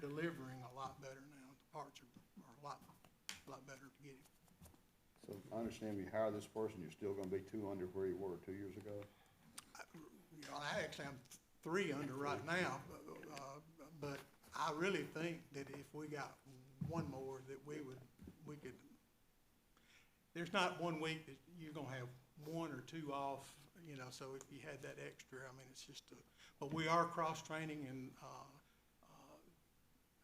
delivering a lot better now. The parts are a lot better to get it. So I understand we hire this person, you're still gonna be 2 under where you were 2 years ago? You know, I'm 3 under right now, but I really think that if we got one more, that we could, there's not one week that you're gonna have 1 or 2 off, you know, so if you had that extra, I mean, it's just but we are cross-training and,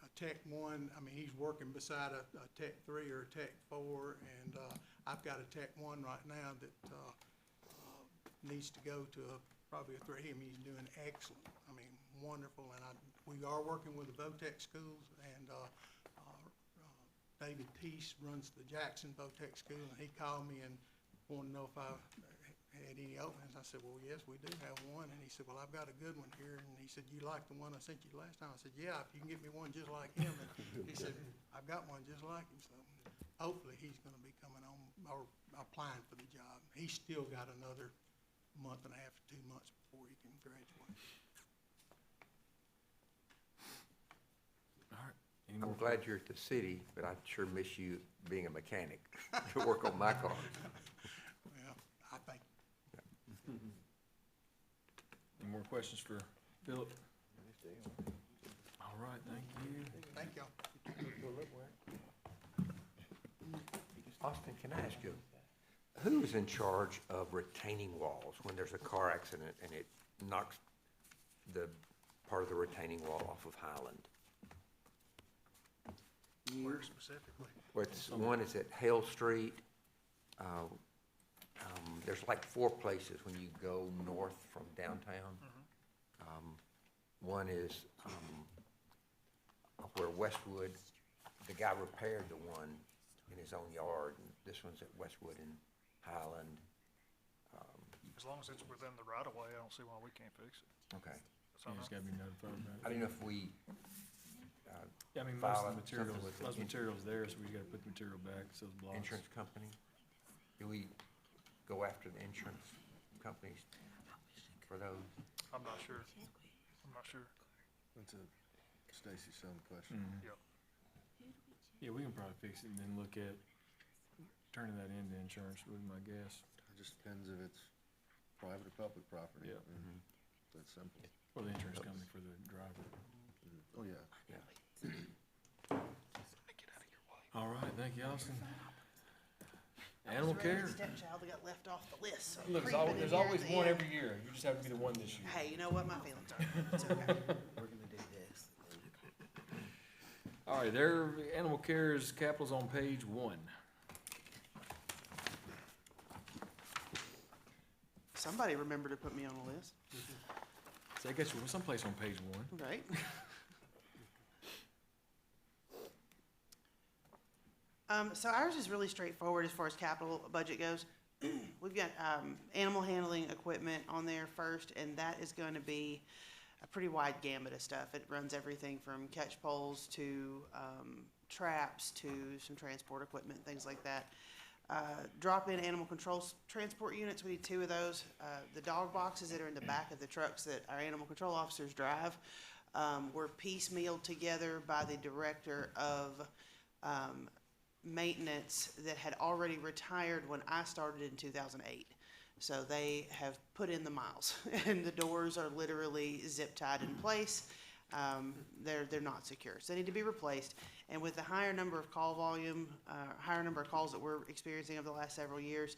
a Tech 1, I mean, he's working beside a Tech 3 or a Tech 4, and, I've got a Tech 1 right now that, needs to go to probably a 3. I mean, he's doing excellent. I mean, wonderful, and we are working with the VOTEC schools, and, David Teese runs the Jackson VOTEC school, and he called me and wanted to know if I had any openings. I said, well, yes, we do have one. And he said, well, I've got a good one here. And he said, you like the one I sent you last time? I said, yeah, if you can get me one just like him. And he said, I've got one just like him. So hopefully he's gonna be coming on or applying for the job. He's still got another month and a half to 2 months before he can graduate. All right. Any I'm more glad you're at the city, but I sure miss you being a mechanic to work on my car. Well, I think. Any more questions for Philip? All right, thank you. Thank y'all. Austin, can I ask you, who is in charge of retaining walls when there's a car accident and it knocks the part of the retaining wall off of Highland? Where specifically? One is at Hale Street. There's like 4 places when you go north from downtown. One is where Westwood, the guy repaired the one in his own yard. And this one's at Westwood and Highland. As long as it's within the right of way, I don't see why we can't fix it. Okay. So You just gotta be notified about it. I don't know if we Yeah, I mean, most file of the something materials, with the most materials there, so we gotta put the material back, so it's blocks. insurance company? Do we go after the insurance companies for those? I'm not sure. I'm not sure. That's a Stacy's son question. Yep. Yeah, we can probably fix it and then look at turning that into insurance, would be my guess. It just depends if it's private or public property. Yeah. That's simple. Or the insurance company for the driver. Oh, yeah. All right, thank you, Austin. Animal care. Stepchild that got left off the list. So Look, there's always one every year. You just have to be the one this year. Hey, you know what? My feelings are. It's okay. We're gonna do this. All right, their animal care's capital's on page 1. Somebody remembered to put me on the list, So I guess you someplace on page 1. right? So ours is really straightforward as far as capital budget goes. We've got, animal handling equipment on there first, and that is going to be a pretty wide gamut of stuff. It runs everything from catch poles to, traps to some transport equipment, things like that. Drop-in animal control transport units, we need 2 of those. The dog boxes that are in the back of the trucks that our animal control officers drive, were piecemealed together by the director of, maintenance that had already retired when I started in 2008. So they have put in the miles and the doors are literally zip tied in place. They're not secure, so they need to be replaced. And with the higher number of call volume, higher number of calls that we're experiencing over the last several years,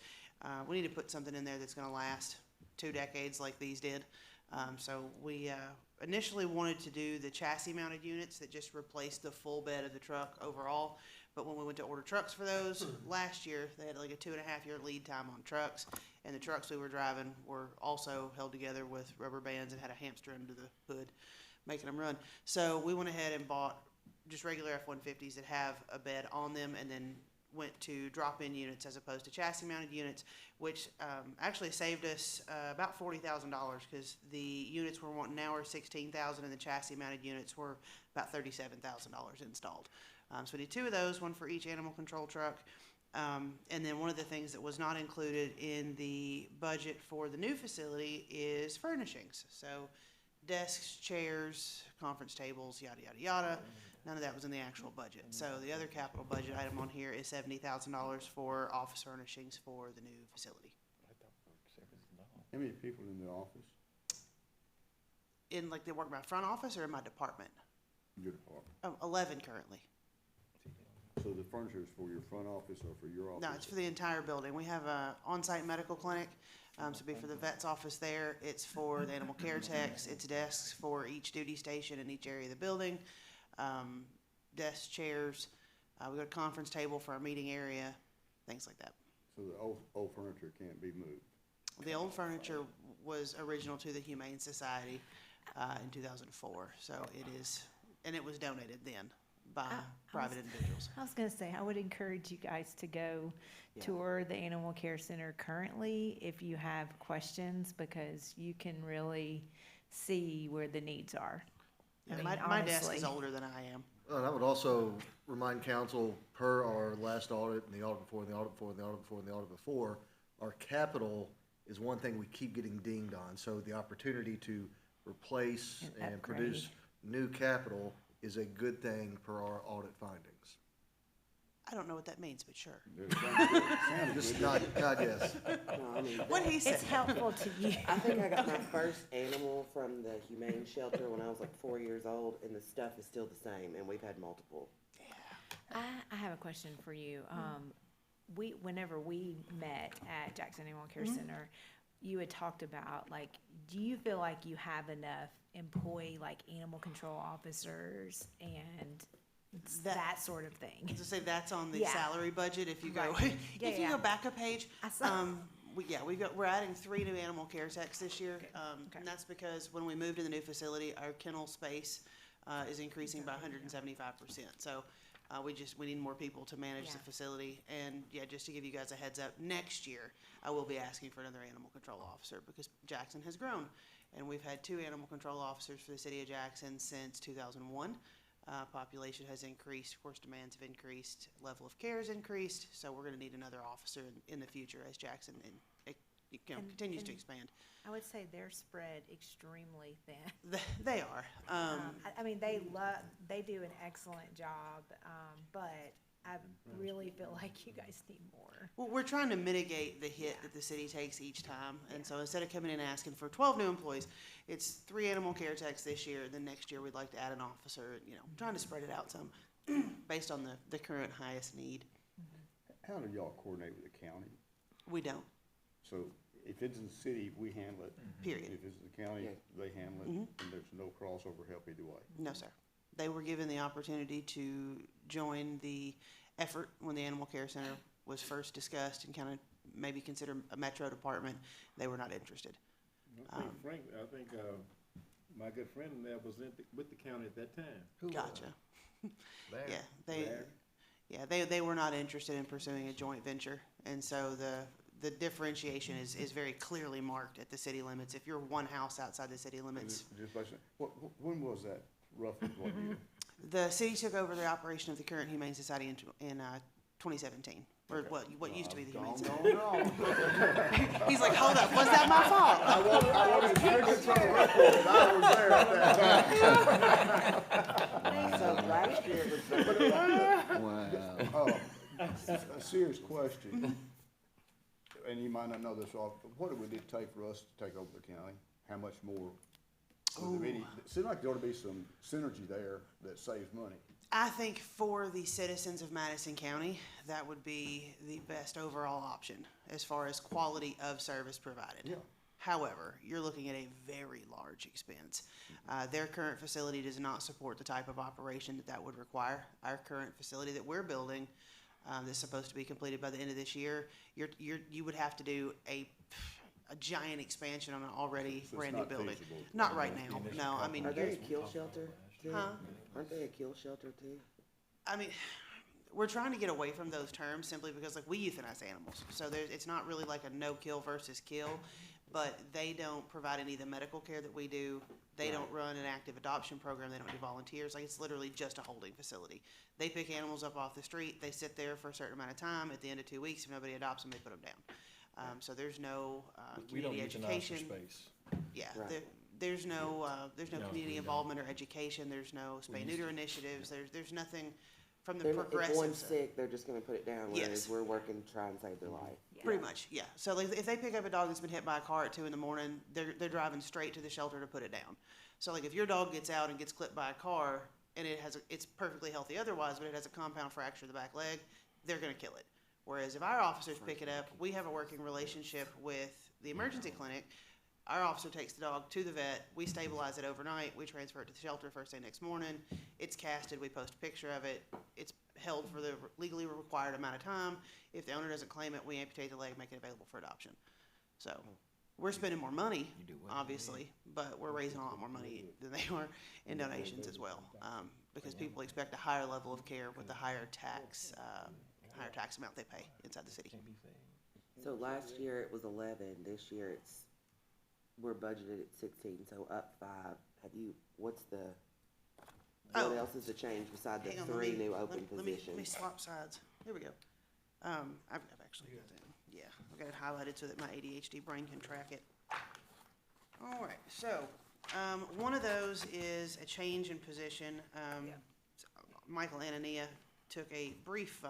we need to put something in there that's gonna last 2 decades like these did. So we initially wanted to do the chassis mounted units that just replaced the full bed of the truck overall. But when we went to order trucks for those last year, they had like a 2.5-year lead time on trucks. And the trucks we were driving were also held together with rubber bands and had a hamster under the hood, making them run. So we went ahead and bought just regular F-150s that have a bed on them, and then went to drop-in units as opposed to chassis-mounted units, which actually saved us about $40,000 because the units we're wanting now are $16,000 and the chassis-mounted units were about $37,000 installed. So we need 2 of those, one for each animal control truck. And then one of the things that was not included in the budget for the new facility is furnishings. So desks, chairs, conference tables, yada, yada, yada. None of that was in the actual budget. So the other capital budget item on here is $70,000 for office furnishings for the new facility. How many people in the office? In, like, they work in my front office or in my department? Your department. 11 currently. So the furniture is for your front office or for your office? No, it's for the entire building. We have a on-site medical clinic, so it'd be for the vet's office there. It's for the animal care techs. It's desks for each duty station in each area of the building. Desks, chairs. We got a conference table for our meeting area, things like that. So the old furniture can't be moved? The old furniture was original to the Humane Society in 2004, so it is, and it was donated then by private individuals. I was gonna say, I would encourage you guys to go tour the Animal Care Center currently if you have questions, because you can really see where the needs are. I mean, My desk is honestly. older than I am. And I would also remind council, per our last audit, and the audit before, and the audit before, and the audit before, and the audit before, our capital is one thing we keep getting dinged on. So the opportunity to replace and produce new capital is a good thing per our audit findings. I don't know what that means, but sure. Just nod yes. No, I mean, What he said. It's helpful to you. I think I got my first animal from the humane shelter when I was like 4 years old, and the stuff is still the same, and we've had multiple. I have a question for you. Whenever we met at Jackson Animal Care Center, you had talked about, like, do you feel like you have enough employee, like, animal control officers and that sort of thing? To say that's on the Yeah. salary budget, if you go, Right. Yeah, if you yeah. go back a page. I saw. We're adding 3 new animal care techs this year. And that's because when we moved to the new facility, our kennel space, is increasing by 175%. So, we need more people to manage the Yeah. facility. And just to give you guys a heads up, next year, I will be asking for another animal control officer because Jackson has grown. And we've had 2 animal control officers for the city of Jackson since 2001. Population has increased, of course, demands have increased, level of care has increased, so we're gonna need another officer in the future as Jackson continues to expand. I would say they're spread extremely thin. They are. I mean, they do an excellent job, but I really feel like you guys need more. Well, we're trying to mitigate the hit that the city takes each time, and so instead of coming in and asking for 12 new employees, it's 3 animal care techs this year, then next year we'd like to add an officer, trying to spread it out some, based on the current highest need. How do y'all coordinate with the county? We don't. So if it's in the city, we handle it. Period. If it's in the county, they handle it, and there's no crossover help either way. No, sir. They were given the opportunity to join the effort when the Animal Care Center was first discussed and kind of maybe consider a metro department. They were not interested. Frank, I think, my good friend there was with the county at that time. Gotcha. They were not interested in pursuing a joint venture, and so the differentiation is very clearly marked at the city limits. If you're one house outside the city limits. When was that, roughly, what year? The city took over the operation of the current Humane Society in 2017, or what used to be the Humane Society. He's like, hold up, was that my fault? I wanted to control the record, I was there at that time. So last year it was. A serious question, and you might not know this off, but what would it take for us to take over the county? How much more? It seems like there ought to be some synergy there that saves money. I think for the citizens of Madison County, that would be the best overall option as far as quality of service provided. Yeah. However, you're looking at a very large expense. Their current facility does not support the type of operation that would require. Our current facility that we're building, that's supposed to be completed by the end of this year, you would have to do a giant expansion on an already brand new building. Not right now, no, I mean. Are they a kill shelter too? Huh? Aren't they a kill shelter too? I mean, we're trying to get away from those terms simply because like we euthanize animals. So it's not really like a no kill versus kill, but they don't provide any of the medical care that we do. They don't run an active adoption program. They don't do volunteers. Like it's literally just a holding facility. They pick animals up off the street. They sit there for a certain amount of time. At the end of 2 weeks, if nobody adopts them, they put them down. So there's no community education. space. Yeah, Right. there's no community we don't. involvement or education. There's no spay neuter initiatives. There's nothing from the If progressive one's side. sick, they're just gonna put it down, Yes. whereas we're working to try and save their life. Pretty much, yeah. So like, if they pick up a dog that's been hit by a car at 2 a.m, they're driving straight to the shelter to put it down. So like if your dog gets out and gets clipped by a car and it's perfectly healthy otherwise, but it has a compound fracture of the back leg, they're gonna kill it. Whereas if our officers pick it up, we have a working relationship with the emergency clinic. Our officer takes the dog to the vet, we stabilize it overnight, we transfer it to the shelter first thing next morning. It's casted, we post a picture of it, it's held for the legally required amount of time. If the owner doesn't claim it, we amputate the leg, make it available for adoption. So, we're spending more money, obviously, but we're raising a lot more money than they are in donations as well. Because people expect a higher level of care with the higher tax amount they pay inside the city. So last year it was 11, this year we're budgeted at 16, so up 5. What Oh. else is the change beside the Hang on, 3 new open let me positions? swap sides. Here we go. I've actually got that. Yeah, I've got it highlighted so that my ADHD brain can track it. All right, so, one of those is a change in position. Michael Anania took a brief,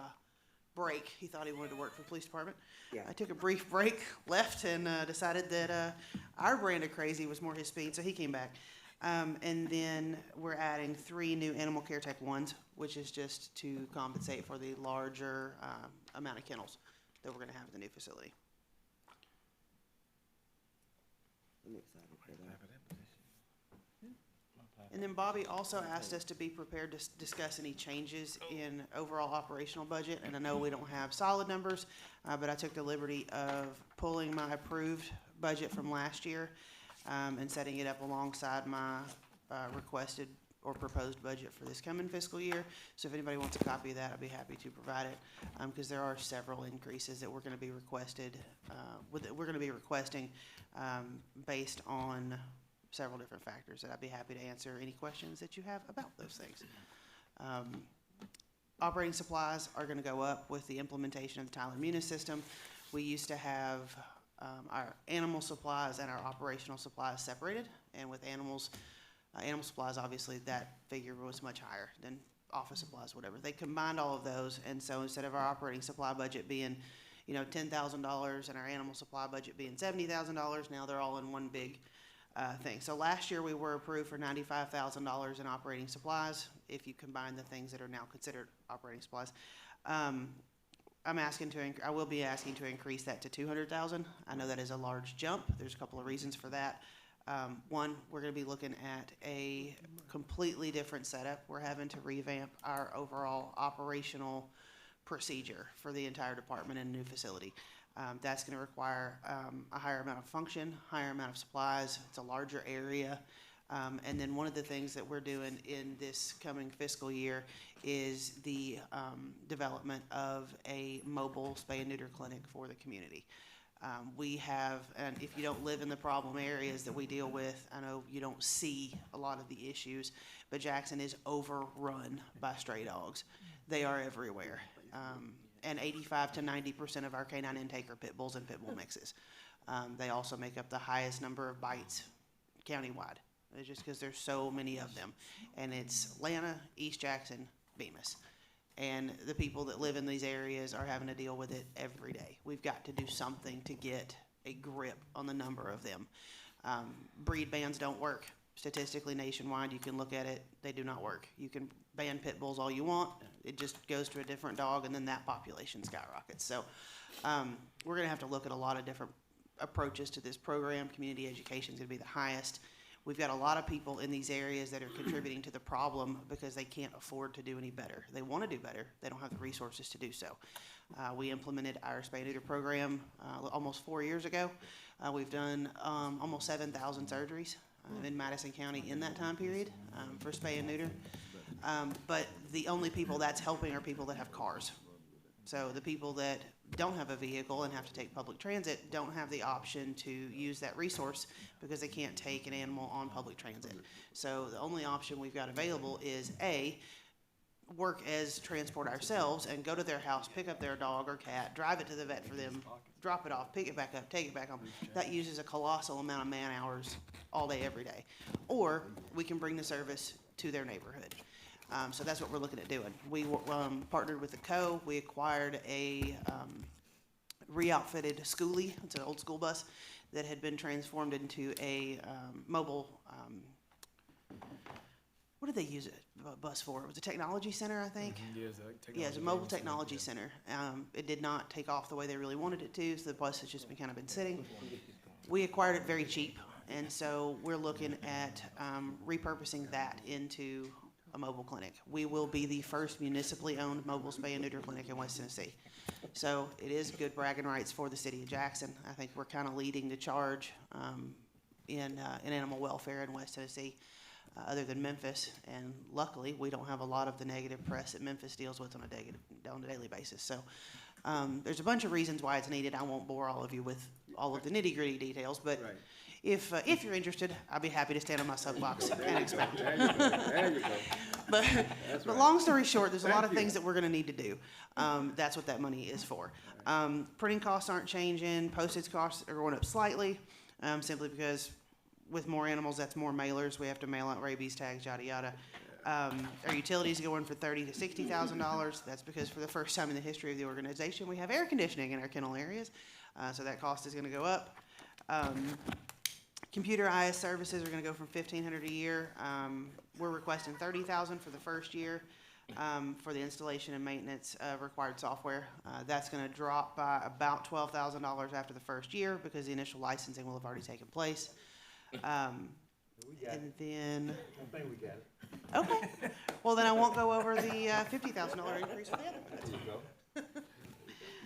break. He thought he wanted to work for the police department. Yeah. I took a brief break, left, and, decided that, our brand of crazy was more his speed, so he came back. And then we're adding 3 new animal care tech 1s, which is just to compensate for the larger amount of kennels that we're going to have at the new facility. I'm excited for that. And then Bobby also asked us to be prepared to discuss any changes in overall operational budget. And I know we don't have solid numbers, but I took the liberty of pulling my approved budget from last year and setting it up alongside my requested or proposed budget for this coming fiscal year. So if anybody wants a copy of that, I'd be happy to provide it, because there are several increases that we're going to be requesting based on several different factors that I'd be happy to answer any questions that you have about those things. Operating supplies are going to go up with the implementation of the Tyler Munis system. We used to have our animal supplies and our operational supplies separated, and with animal supplies, obviously, that figure was much higher than office supplies, whatever. They combined all of those, and so instead of our operating supply budget being, $10,000 and our animal supply budget being $70,000, now they're all in one big thing. So last year, we were approved for $95,000 in operating supplies, if you combine the things that are now considered operating supplies. I will be asking to increase that to $200,000. I know that is a large jump. There's a couple of reasons for that. One, we're going to be looking at a completely different setup. We're having to revamp our overall operational procedure for the entire department in a new facility. That's going to require a higher amount of function, higher amount of supplies. It's a larger area. And then one of the things that we're doing in this coming fiscal year is the development of a mobile spay and neuter clinic for the community. We have, and if you don't live in the problem areas that we deal with, I know you don't see a lot of the issues, but Jackson is overrun by stray dogs. They are everywhere. And 85 to 90% of our canine intake are pit bulls and pit bull mixes. They also make up the highest number of bites countywide. It's just because there's so many of them. And it's Atlanta, East Jackson, Bemis. And the people that live in these areas are having to deal with it every day. We've got to do something to get a grip on the number of them. Breed bans don't work. Statistically nationwide, you can look at it, they do not work. You can ban pit bulls all you want, it just goes to a different dog, and then that population skyrockets. So we're gonna have to look at a lot of different approaches to this program. Community education is gonna be the highest. We've got a lot of people in these areas that are contributing to the problem because they can't afford to do any better. They wanna do better, they don't have the resources to do so. We implemented our spay and neuter program almost 4 years ago. We've done almost 7,000 surgeries in Madison County in that time period for spay and neuter. But the only people that's helping are people that have cars. So the people that don't have a vehicle and have to take public transit don't have the option to use that resource because they can't take an animal on public transit. So the only option we've got available is A, work as transport ourselves and go to their house, pick up their dog or cat, drive it to the vet for them, drop it off, pick it back up, take it back home. That uses a colossal amount of man hours all day, every day. Or we can bring the service to their neighborhood. So that's what we're looking at doing. We partnered with the Co. We acquired a re-outfitted schoolie. It's an old school bus that had been transformed into a mobile, what did they use it, bus for? It was a technology center, I think. Yeah, it's a mobile technology center. It did not take off the way they really wanted it to, so the bus has just been kind of been sitting. We acquired it very cheap, and so we're looking at repurposing that into a mobile clinic. We will be the first municipally owned mobile spay and neuter clinic in West Tennessee. So it is good bragging rights for the city of Jackson. I think we're kind of leading the charge in animal welfare in West Tennessee, other than Memphis. And luckily, we don't have a lot of the negative press that Memphis deals with on a daily basis. So there's a bunch of reasons why it's needed. I won't bore all of you with all of the nitty gritty details, but if you're interested, I'll be happy to stand on my soapbox and expound. There you go. But long story short, there's a lot of things that we're gonna need to do. That's what that money is for. Printing costs aren't changing, postage costs are going up slightly, simply because with more animals, that's more mailers. We have to mail out rabies tags, yada, yada. Our utilities going for $30,000 to $60,000. That's because for the first time in the history of the organization, we have air conditioning in our kennel areas. So that cost is gonna go up. Computer IS services are gonna go from $1,500 a year. We're requesting $30,000 for the first year, for the installation and maintenance of required software. That's gonna drop by about $12,000 after the first year because the initial licensing will have already taken place. And then. I think we got it. Okay, well then I won't go over the $50,000 increase for the other one.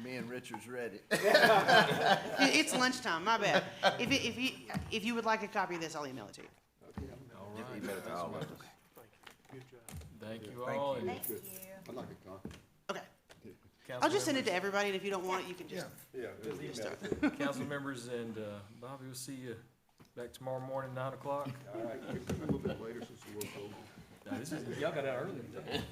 Me and Richard's ready. It's lunchtime, my bad. If you would like a copy of this, I'll email it to you. You better tell all of us. Thank you all. and Thank you. I'd like a copy. Okay, council I'll just send it to members- everybody, and if you don't want it, you can just. Yeah. Council members and Bobby, we'll see you back tomorrow morning, 9 o'clock. All right, a little bit later since the work's over. Now, this is, y'all got out early today.